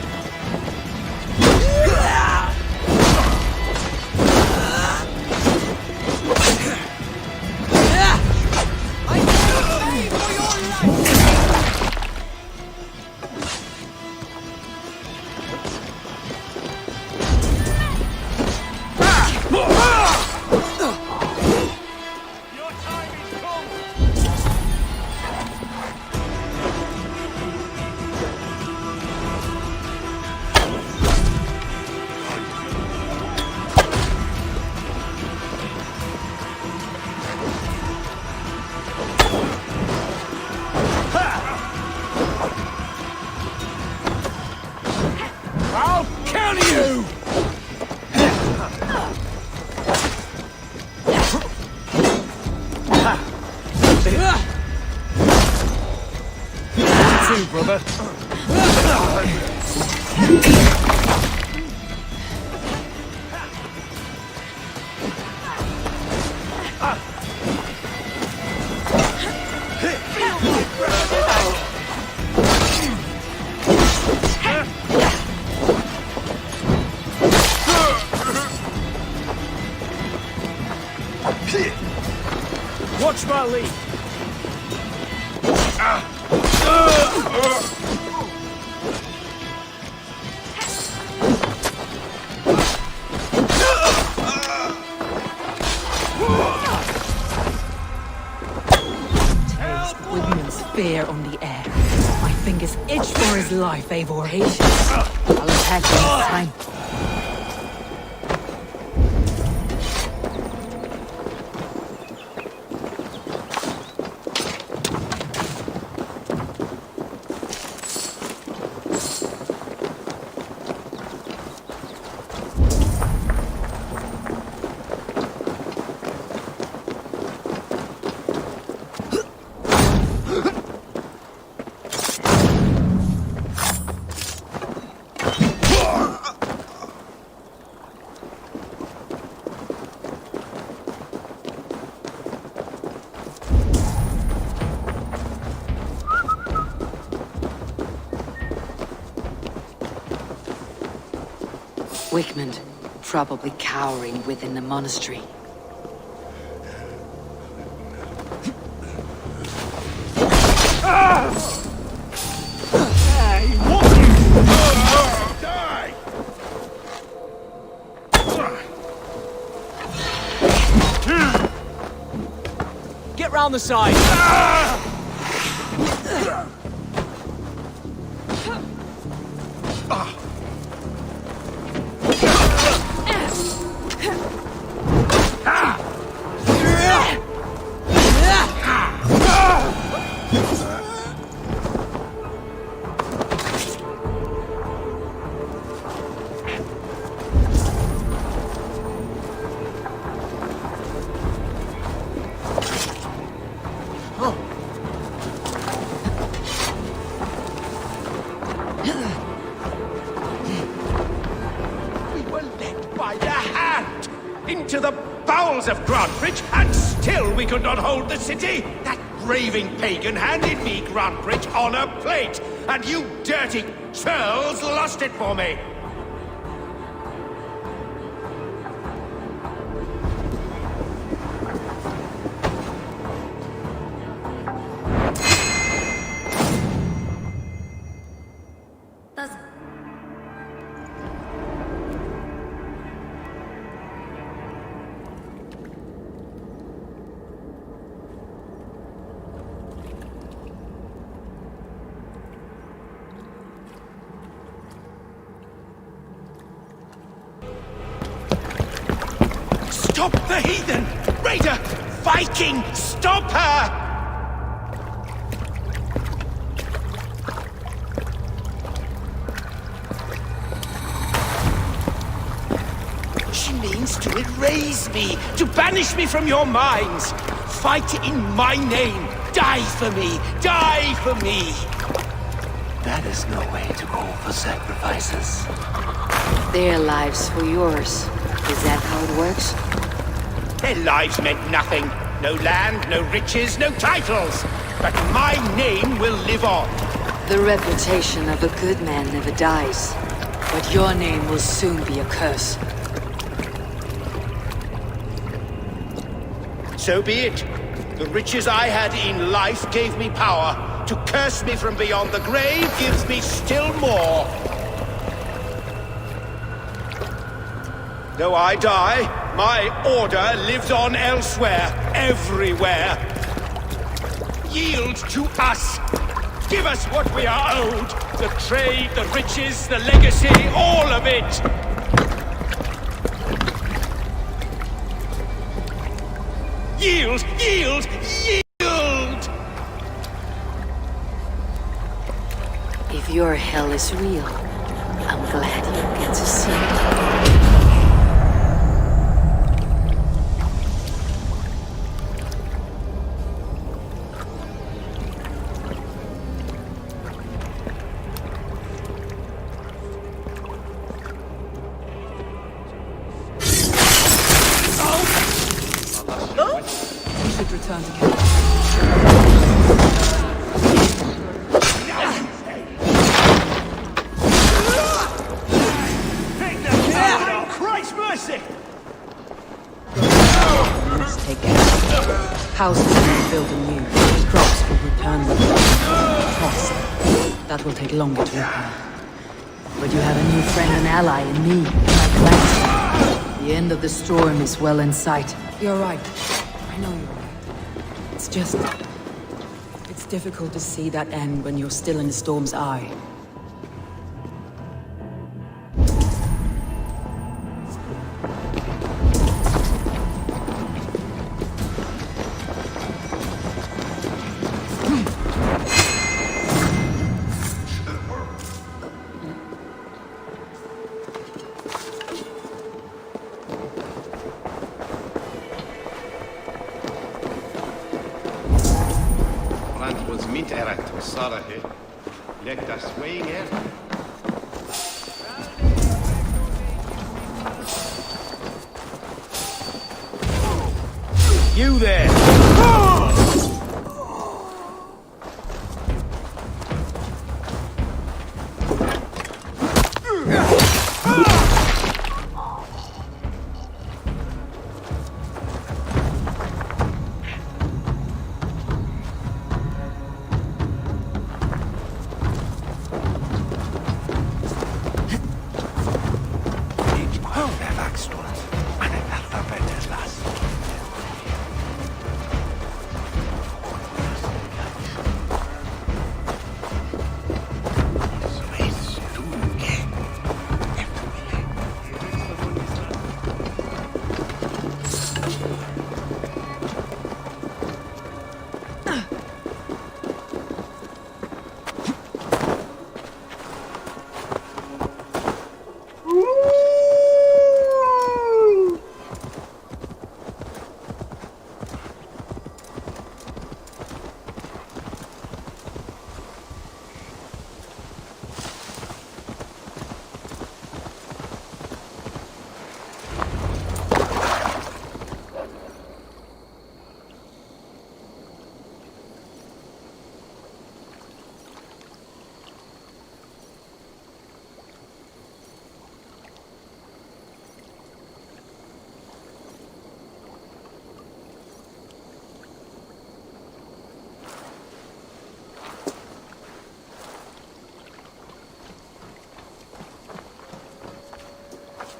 Watch my lead! Wigman's fear on the air. My fingers itch for his life, Eivor. Patience. I'll attack him this time. Wigmund, probably cowering within the monastery. Get round the side! Into the bowels of Grantbridge, and still we could not hold the city? That raving pagan handed me Grantbridge on a plate, and you dirty churls lost it for me! Stop the heathen! Raider! Viking! Stop her! She means to erase me, to banish me from your minds. Fight in my name. Die for me. Die for me. That is no way to call for sacrifices. Their lives for yours. Is that how it works? Their lives meant nothing. No land, no riches, no titles. But my name will live on. The reputation of a good man never dies. But your name will soon be a curse. So be it. The riches I had in life gave me power. To curse me from beyond the grave gives me still more. Though I die, my order lives on elsewhere, everywhere. Yield to us. Give us what we are owed. The trade, the riches, the legacy, all of it. Yield, yield, yield! If your hell is real, I'm glad you get to see it. Return to camp. Christ mercy! Let's take care. Houses will be built anew. Crops will return with cost. That will take longer to repair. But you have a new friend and ally in me, my clan. The end of the storm is well in sight. You're right. I know you're right. It's just... it's difficult to see that end when you're still in the storm's eye. You there!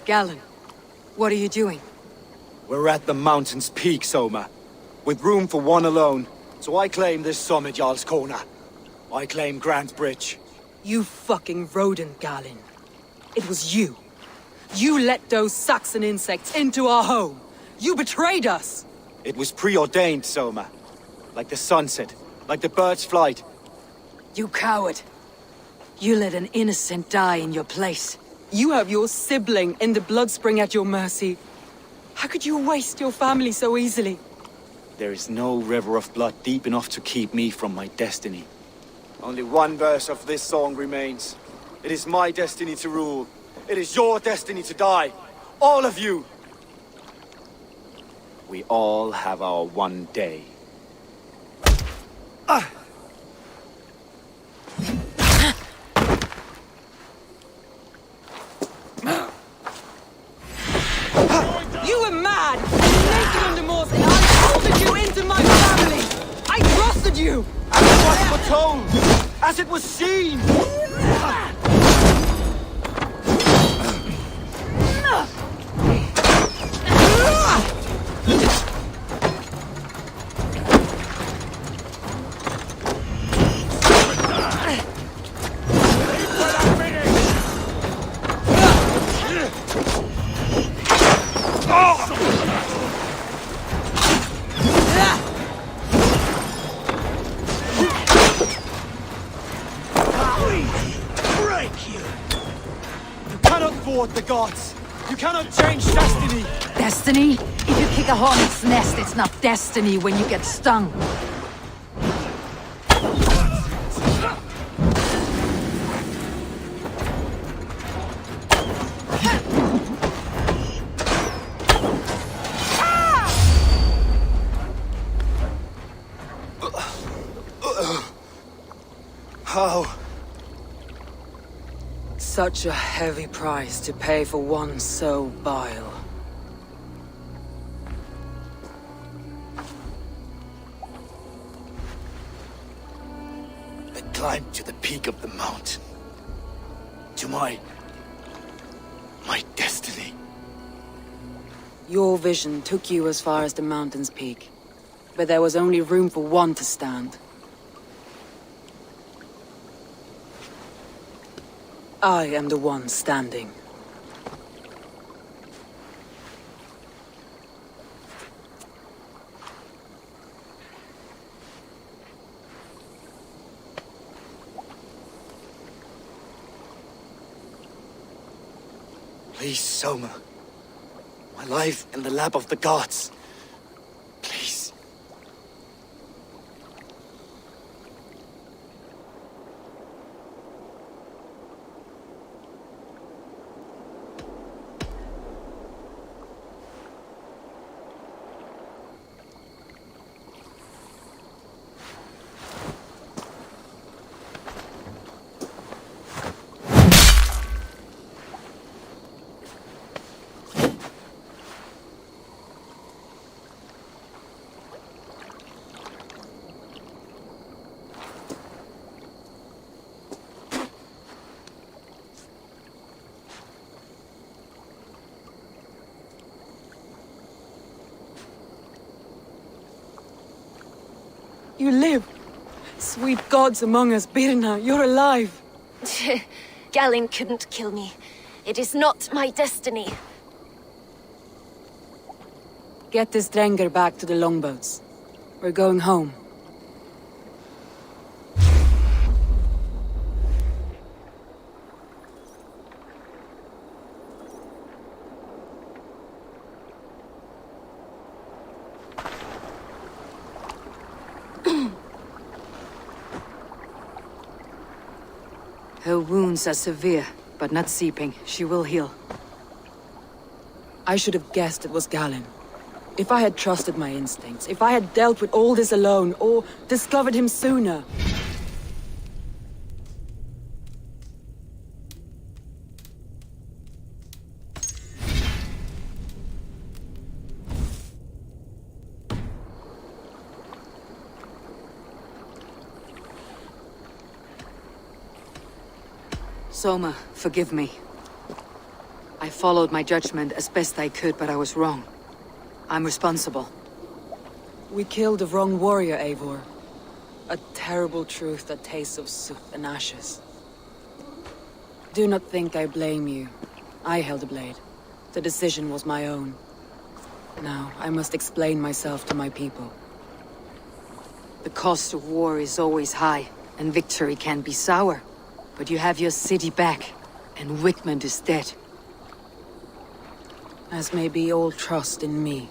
Galen, what are you doing? We're at the mountain's peak, Soma. With room for one alone. So I claim this summit, Jarl's Corner. I claim Grant Bridge. You fucking rodent, Galen. It was you. You let those Saxon insects into our home. You betrayed us! It was preordained, Soma. Like the sunset, like the bird's flight. You coward. You let an innocent die in your place. You have your sibling in the Bloodspring at your mercy. How could you waste your family so easily? There is no river of blood deep enough to keep me from my destiny. Only one verse of this song remains. It is my destiny to rule. It is your destiny to die. All of you. We all have our one day. You were mad! Naked under Morse, and I folded you into my family! I trusted you! As it was foretold! As it was seen! The gods! You cannot change destiny! Destiny? If you kick a hornet's nest, it's not destiny when you get stung. How? Such a heavy price to pay for one so vile. I climbed to the peak of the mountain. To my destiny. Your vision took you as far as the mountain's peak. But there was only room for one to stand. I am the one standing. Please, Soma. My life in the lap of the gods. Please. You live! Sweet gods among us, Birna, you're alive! Galinn couldn't kill me. It is not my destiny. Get this Drenger back to the longboats. We're going home. Her wounds are severe, but not seeping. She will heal. I should have guessed it was Galinn. If I had trusted my instincts, if I had dealt with all this alone, or discovered him sooner. Soma, forgive me. I followed my judgment as best I could, but I was wrong. I'm responsible. We killed the wrong warrior, Eivor. A terrible truth that tastes of soot and ashes. Do not think I blame you. I held the blade. The decision was my own. Now, I must explain myself to my people. The cost of war is always high, and victory can be sour. But you have your city back, and Wickmund is dead. As may be all trust in me.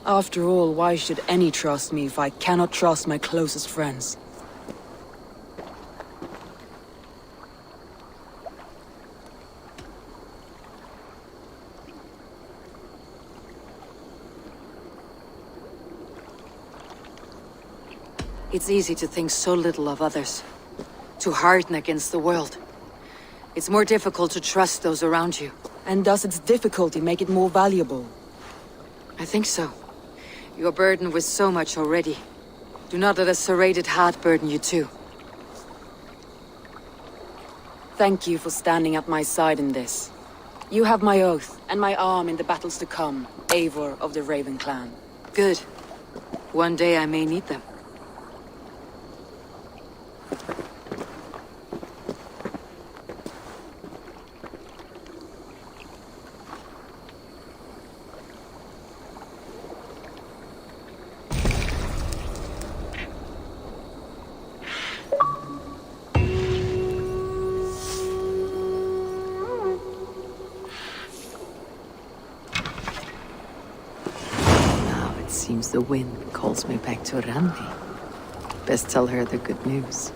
After all, why should any trust me if I cannot trust my closest friends? It's easy to think so little of others. To harden against the world. It's more difficult to trust those around you. And does its difficulty make it more valuable? I think so. You're burdened with so much already. Do not let a serrated heart burden you too. Thank you for standing at my side in this. You have my oath, and my arm in the battles to come, Eivor of the Raven clan. Good. One day I may need them. Seems the wind calls me back to Randi. Best tell her the good news.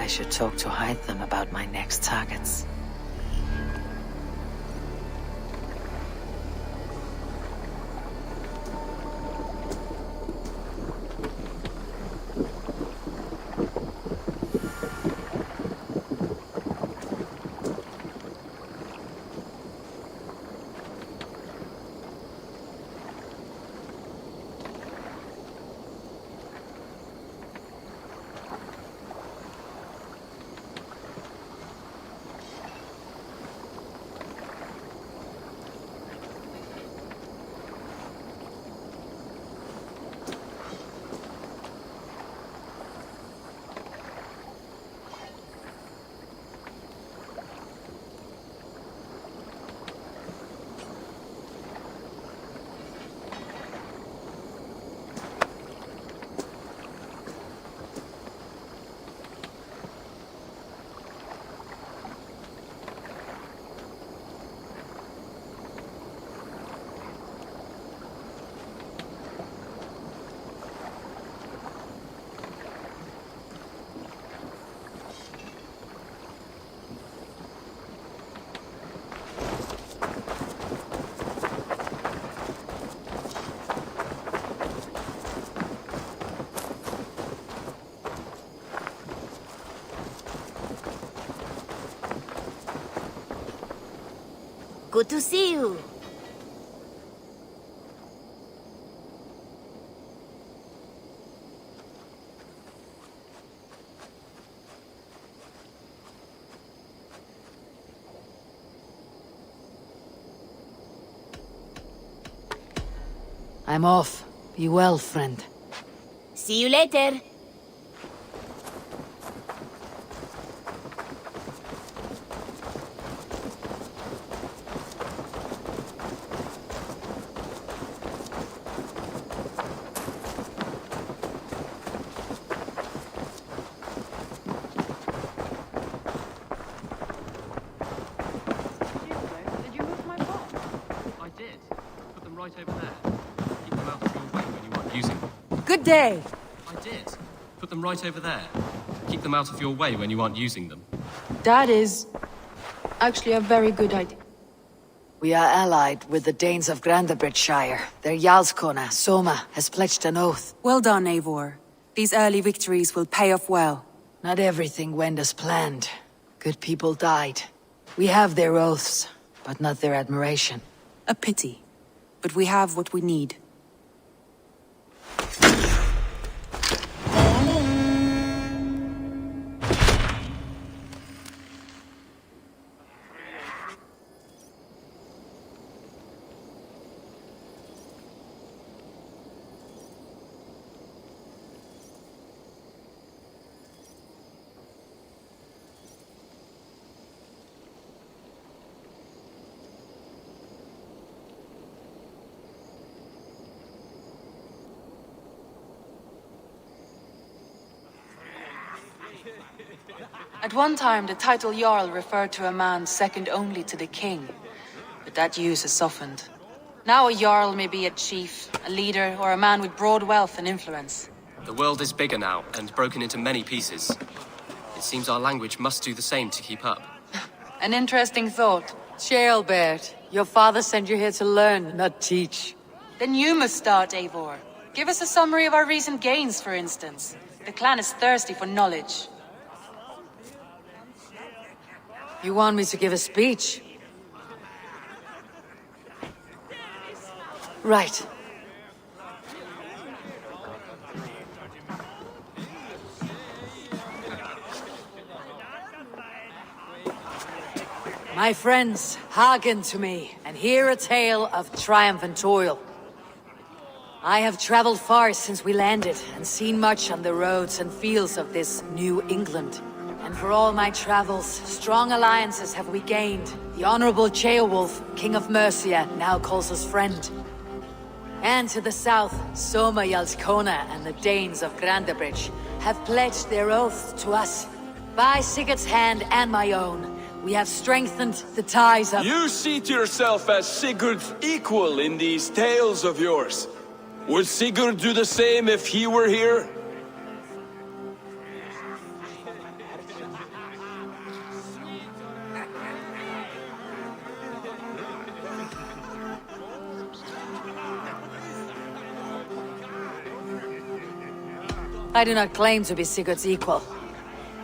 I should talk to Hytham about my next targets. Good to see you. I'm off. Be well, friend. See you later. Good day. I did. Put them right over there. Keep them out of your way when you aren't using them. That is actually a very good idea. We are allied with the Danes of Grandabridgeshire. Their Jarlskona, Ner0sa, has pledged an oath. Well done, Eivor. These early victories will pay off well. Not everything went as planned. Good people died. We have their oaths, but not their admiration. A pity. But we have what we need. At one time, the title Jarl referred to a man second only to the king. But that use has softened. Now a Jarl may be a chief, a leader, or a man with broad wealth and influence. The world is bigger now, and broken into many pieces. It seems our language must do the same to keep up. An interesting thought. Ceolbert, your father sent you here to learn, not teach. Then you must start, Eivor. Give us a summary of our recent gains, for instance. The clan is thirsty for knowledge. You want me to give a speech? Right. My friends, hearken to me, and hear a tale of triumph and toil. I have traveled far since we landed, and seen much on the roads and fields of this New England. And for all my travels, strong alliances have we gained. The Honorable Ceolwulf, King of Mercia, now calls us friend. And to the south, Soma Jarlskona and the Danes of Grandabridge have pledged their oaths to us. By Sigurd's hand and my own, we have strengthened the ties of— You seat yourself as Sigurd's equal in these tales of yours. Would Sigurd do the same if he were here? I do not claim to be Sigurd's equal,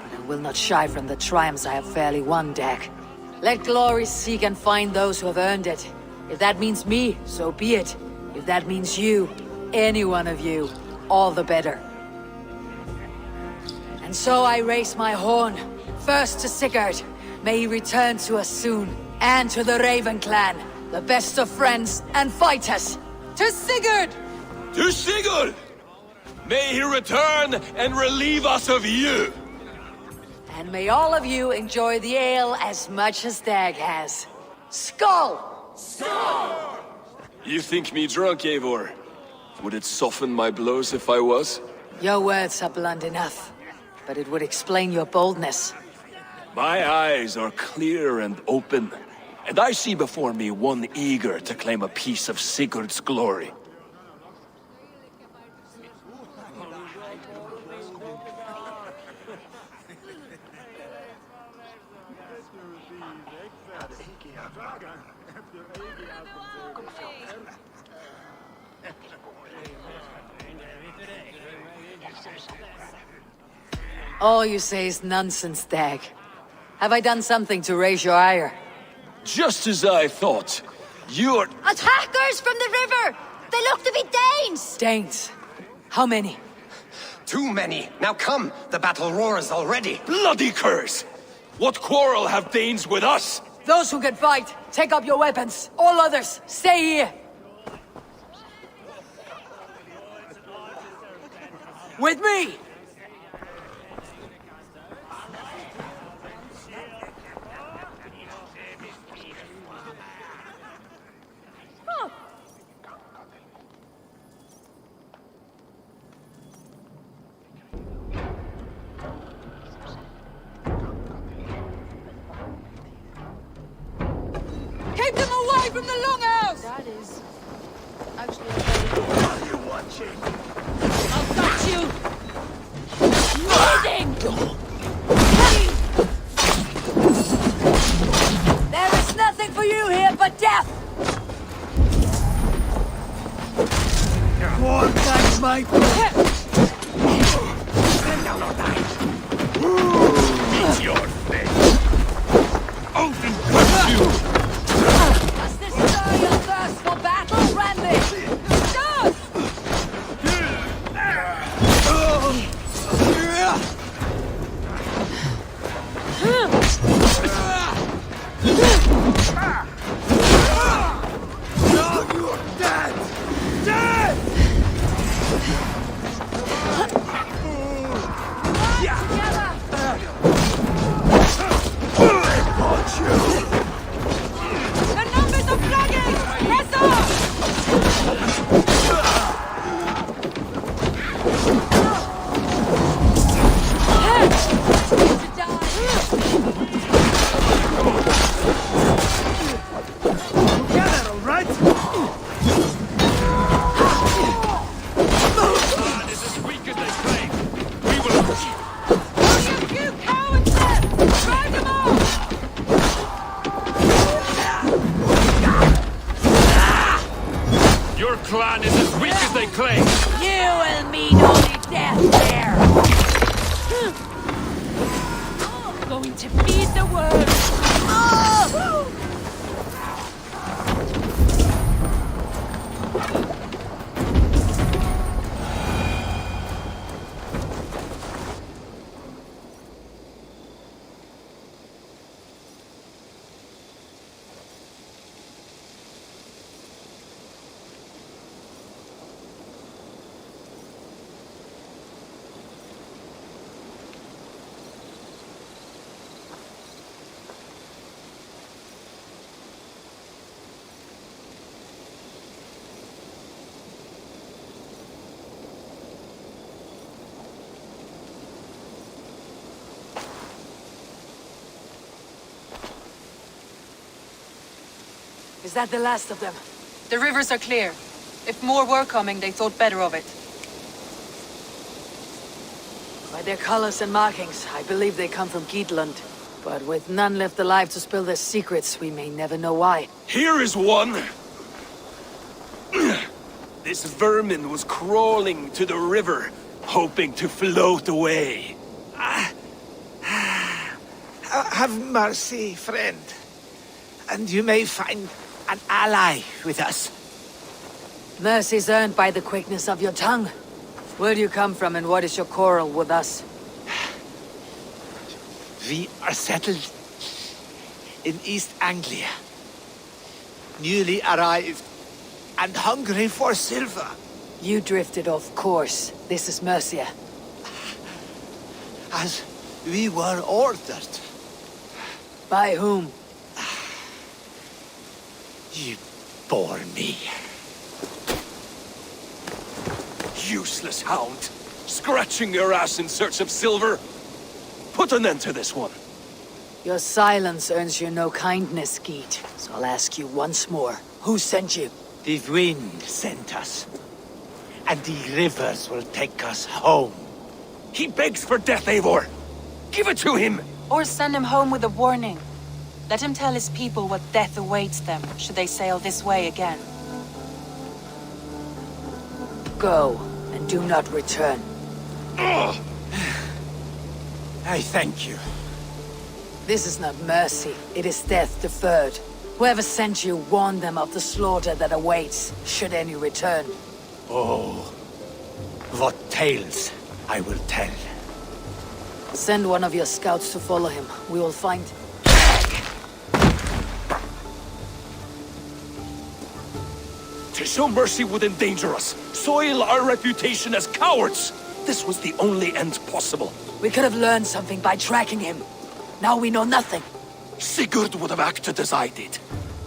but I will not shy from the triumphs I have fairly won, Dag. Let glory seek and find those who have earned it. If that means me, so be it. If that means you, any one of you, all the better. And so I raise my horn, first to Sigurd. May he return to us soon, and to the Raven clan, the best of friends and fighters. To Sigurd! To Sigurd! May he return and relieve us of you! And may all of you enjoy the ale as much as Dag has. Skull! Skull! You think me drunk, Eivor? Would it soften my blows if I was? Your words are blunt enough, but it would explain your boldness. My eyes are clear and open, and I see before me one eager to claim a piece of Sigurd's glory. All you say is nonsense, Dag. Have I done something to raise your ire? Just as I thought. You're... Attackers from the river! They look to be Danes! Danes? How many? Too many. Now come, the battle roars already. Bloody curse! What quarrel have Danes with us? Those who can fight, take up your weapons. All others, stay here. With me! Keep them away from the longhouse! That is actually a very good. Are you watching? I'll got you! Bleeding! There is nothing for you here but death! More dynamite! Stand down or die! Meet your fate! Odin curse you! Does this stir your thirst for battle, Randy? Does! Now you're dead! Dead! The numbers are flagging! Press on! Together, all right? Plan is as weak as they claim. We will... You cowards there! Drive them off! Your clan is as weak as they claim. You will meet only death there! Going to feed the world! Is that the last of them? The rivers are clear. If more were coming, they thought better of it. By their colors and markings, I believe they come from Geatland. But with none left alive to spill their secrets, we may never know why. Here is one! This vermin was crawling to the river hoping to float away. Have mercy, friend. And you may find an ally with us. Mercy's earned by the quickness of your tongue. Where do you come from and what is your quarrel with us? We are settled in East Anglia. Newly arrived and hungry for silver. You drifted off course. This is Ner0sa. As we were ordered. By whom? You bore me. Useless hound. Scratching your ass in search of silver. Put an end to this one. Your silence earns you no kindness, Geet. So I'll ask you once more. Who sent you? The wind sent us. And the rivers will take us home. He begs for death, Eivor. Give it to him! Or send him home with a warning. Let him tell his people what death awaits them, should they sail this way again. Go, and do not return. I thank you. This is not mercy, it is death deferred. Whoever sent you warned them of the slaughter that awaits, should any return. Oh, what tales I will tell. Send one of your scouts to follow him. We will find... To show mercy would endanger us, soil our reputation as cowards. This was the only end possible. We could have learned something by tracking him. Now we know nothing. Sigurd would have acted as I did.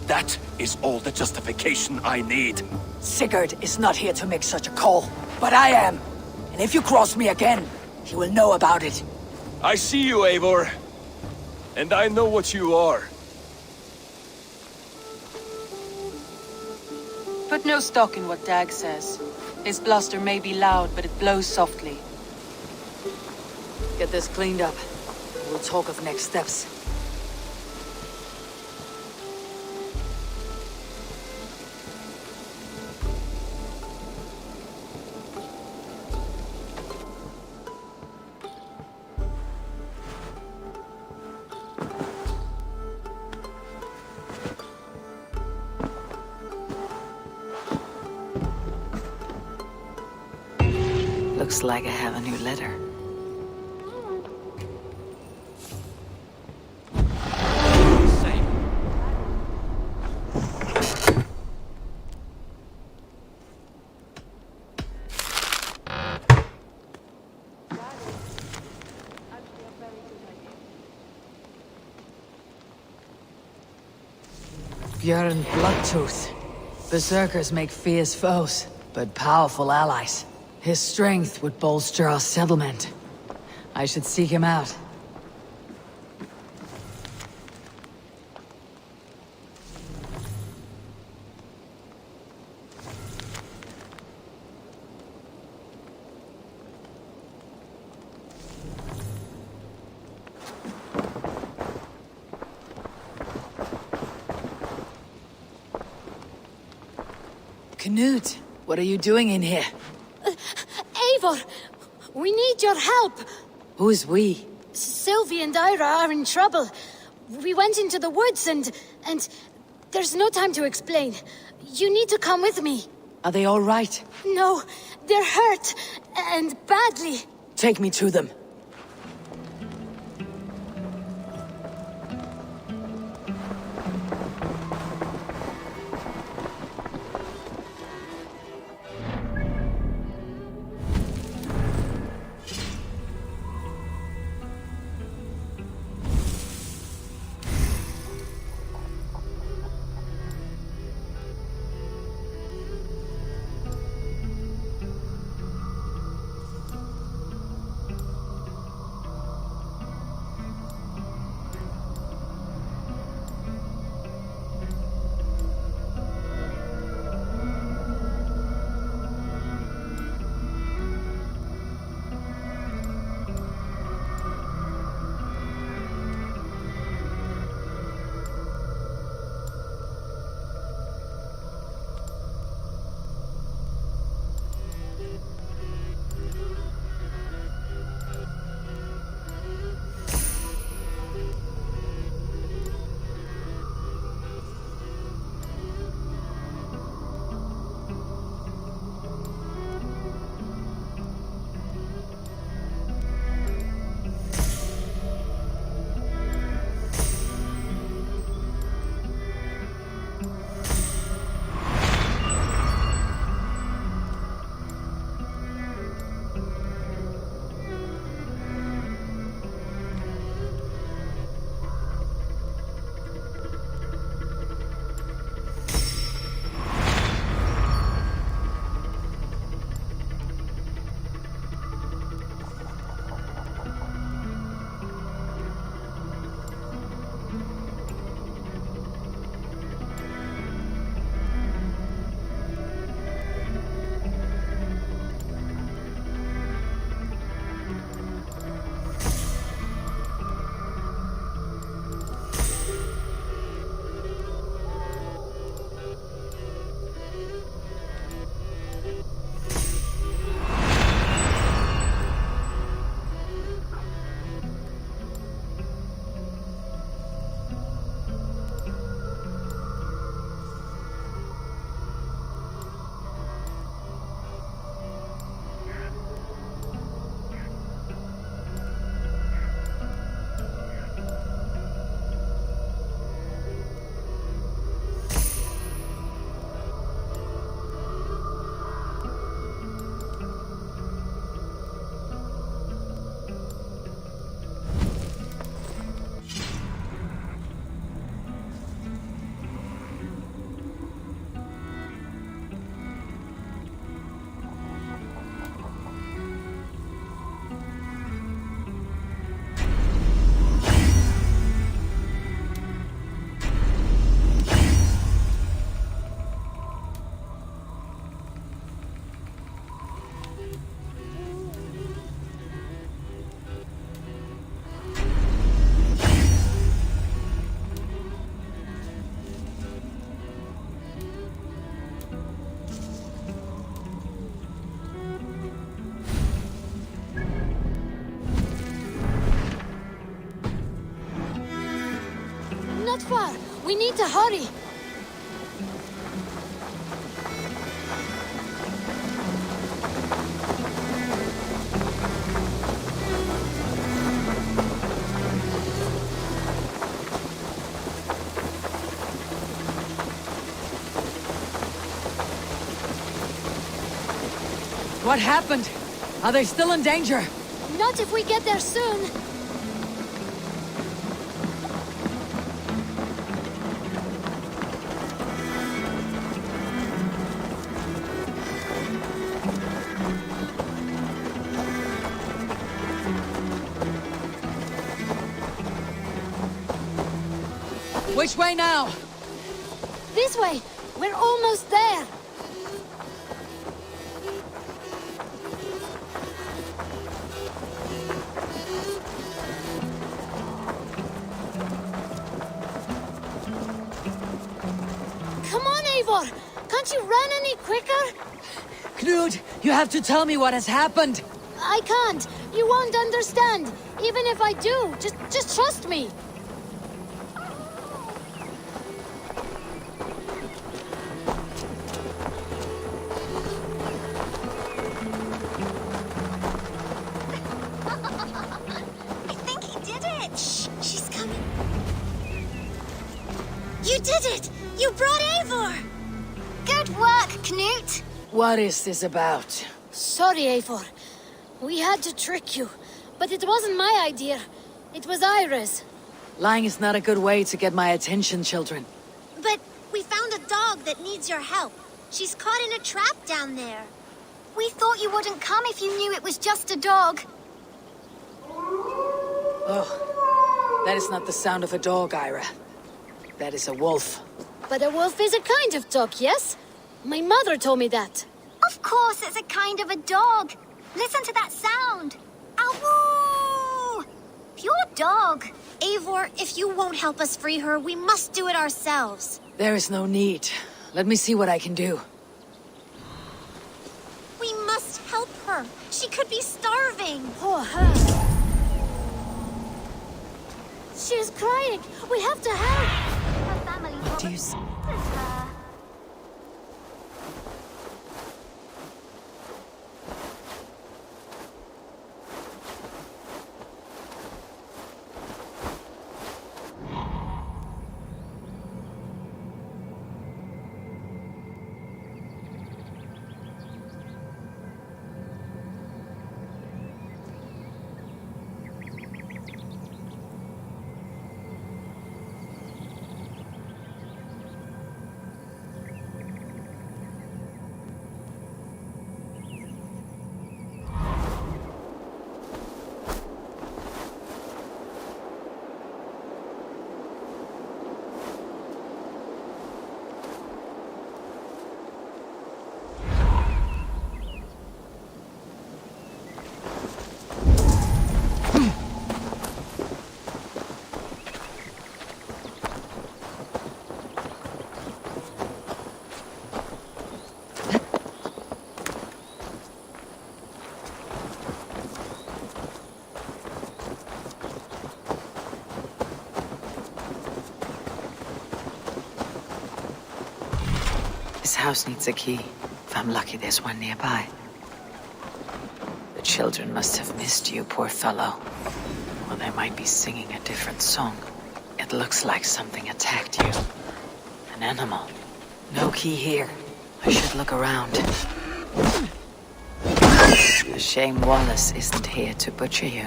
That is all the justification I need. Sigurd is not here to make such a call, but I am. And if you cross me again, he will know about it. I see you, Eivor. And I know what you are. Put no stock in what Dag says. His bluster may be loud, but it blows softly. Get this cleaned up. We'll talk of next steps. Looks like I have a new letter. Björn Bloodtooth. Berserkers make fierce foes, but powerful allies. His strength would bolster our settlement. I should seek him out. Knut, what are you doing in here? Eivor, we need your help. Who's we? Sylvie and Ira are in trouble. We went into the woods and there's no time to explain. You need to come with me. Are they all right? No, they're hurt, and badly. Take me to them. far. We need to hurry. What happened? Are they still in danger? Not if we get there soon. Which way now? This way. We're almost there. Come on, Eivor! Can't you run any quicker? Knud, you have to tell me what has happened. I can't. You won't understand. Even if I do, just trust me. I think he did it. Shh, she's coming. You did it! You brought Eivor! Good work, Knut! What is this about? Sorry, Eivor. We had to trick you. But it wasn't my idea. It was Ira's. Lying is not a good way to get my attention, children. But we found a dog that needs your help. She's caught in a trap down there. We thought you wouldn't come if you knew it was just a dog. Oh, that is not the sound of a dog, Ira. That is a wolf. But a wolf is a kind of dog, yes? My mother told me that. Of course it's a kind of a dog. Listen to that sound. Ow! Pure dog. Eivor, if you won't help us free her, we must do it ourselves. There is no need. Let me see what I can do. We must help her. She could be starving. Poor her. She's crying. We have to help. Her family Jeez. This house needs a key. If I'm lucky, there's one nearby. The children must have missed you, poor fellow. Or they might be singing a different song. It looks like something attacked you. An animal. No key here. I should look around. A shame Wallace isn't here to butcher you.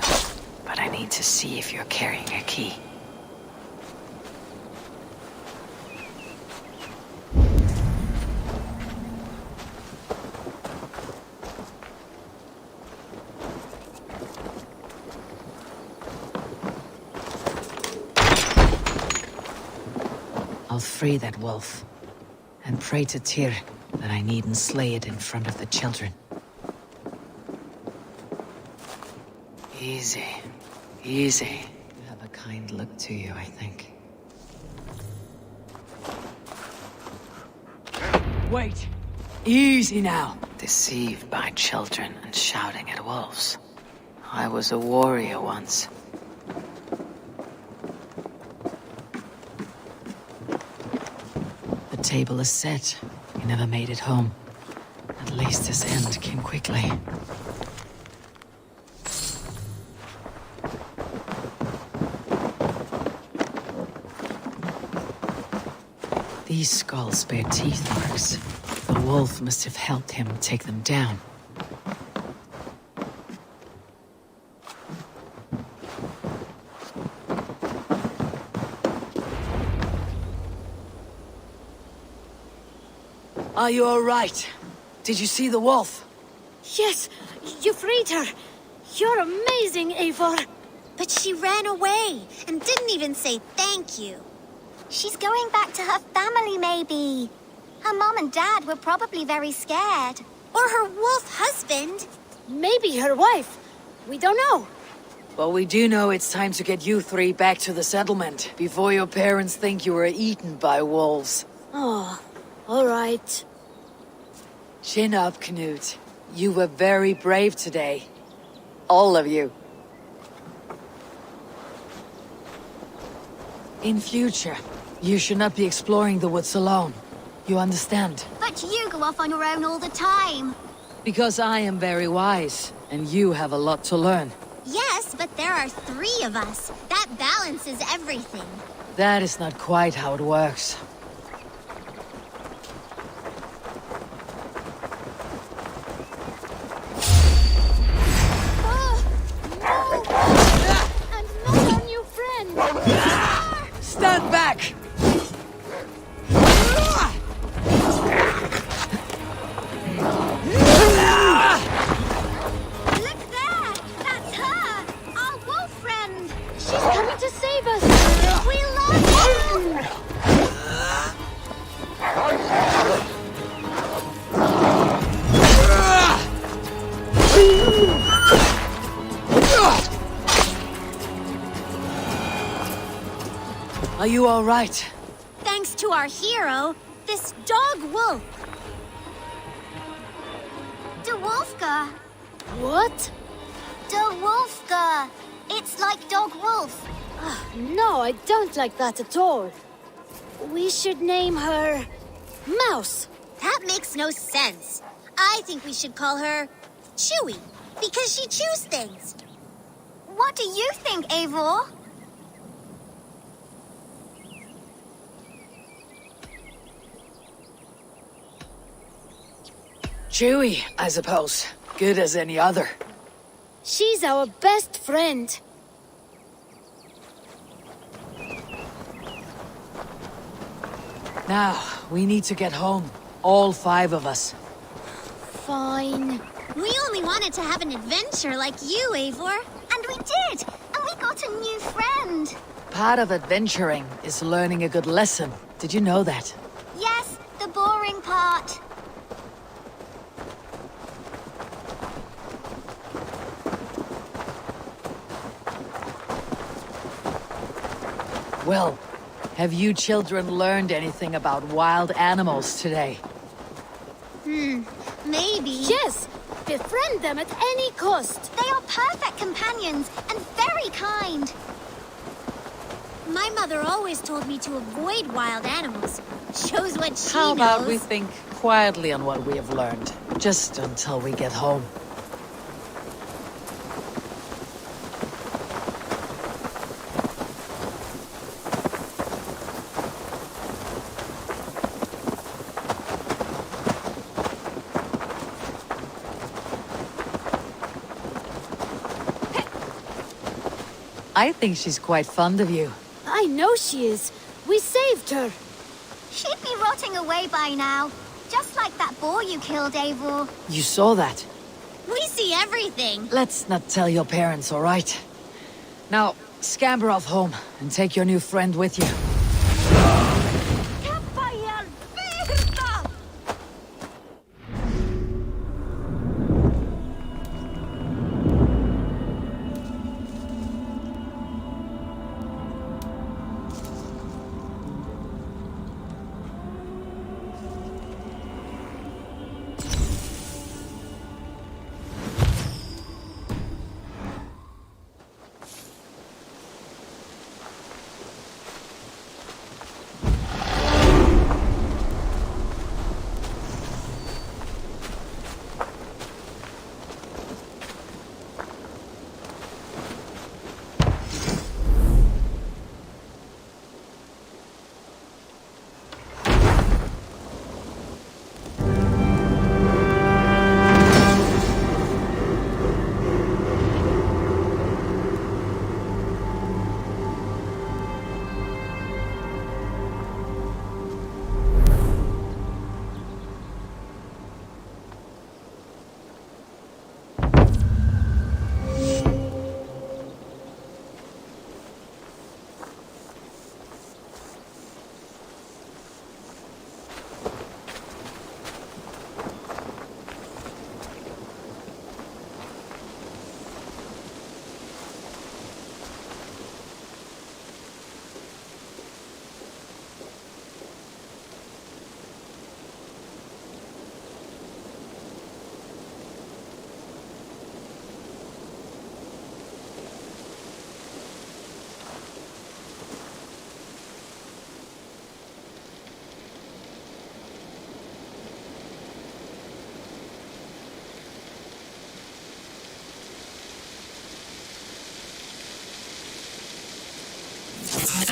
But I need to see if you're carrying a key. I'll free that wolf, and pray to Tyr that I needn't slay it in front of the children. Easy, easy. You have a kind look to you, I think. Wait! Easy now! Deceived by children and shouting at wolves. I was a warrior once. table is set. He never made it home. At least his end came quickly. These skulls bear teeth marks. The wolf must have helped him take them down. Are you all right? Did you see the wolf? Yes, you freed her. You're amazing, Eivor. But she ran away and didn't even say thank you. She's going back to her family, maybe. Her mom and dad were probably very scared. Or her wolf husband. Maybe her wife. We don't know. But we do know it's time to get you three back to the settlement before your parents think you were eaten by wolves. Oh, all right. Chin up, Knut. You were very brave today. All of you. In future, you should not be exploring the woods alone. You understand? But you go off on your own all the time. Because I am very wise, and you have a lot to learn. Yes, but there are 3 of us. That balances everything. That is not quite how it works. Stand back! Look there! That's her! Our wolf friend! She's coming to save us! We lost her! Are you all right? Thanks to our hero, this dog wolf. De Wolfka. What? De Wolfka. It's like dog wolf. No, I don't like that at all. We should name her... Mouse. That makes no sense. I think we should call her Chewy, because she chews things. What do you think, Eivor? Chewy, I suppose. Good as any other. She's our best friend. Now, we need to get home. All 5 of us. Fine. We only wanted to have an adventure like you, Eivor. And we did! And we got a new friend. Part of adventuring is learning a good lesson. Did you know that? Yes, the boring part. Well, have you children learned anything about wild animals today? Maybe. Yes, befriend them at any cost. They are perfect companions and very kind. My mother always told me to avoid wild animals. Shows what she How about knows. we think quietly on what we have learned, just until we get home? I think she's quite fond of you. I know she is. We saved her. She'd be rotting away by now. Just like that boar you killed, Eivor. You saw that? We see everything. Let's not tell your parents, all right? Now, scamper off home and take your new friend with you.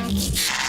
Ner0sa.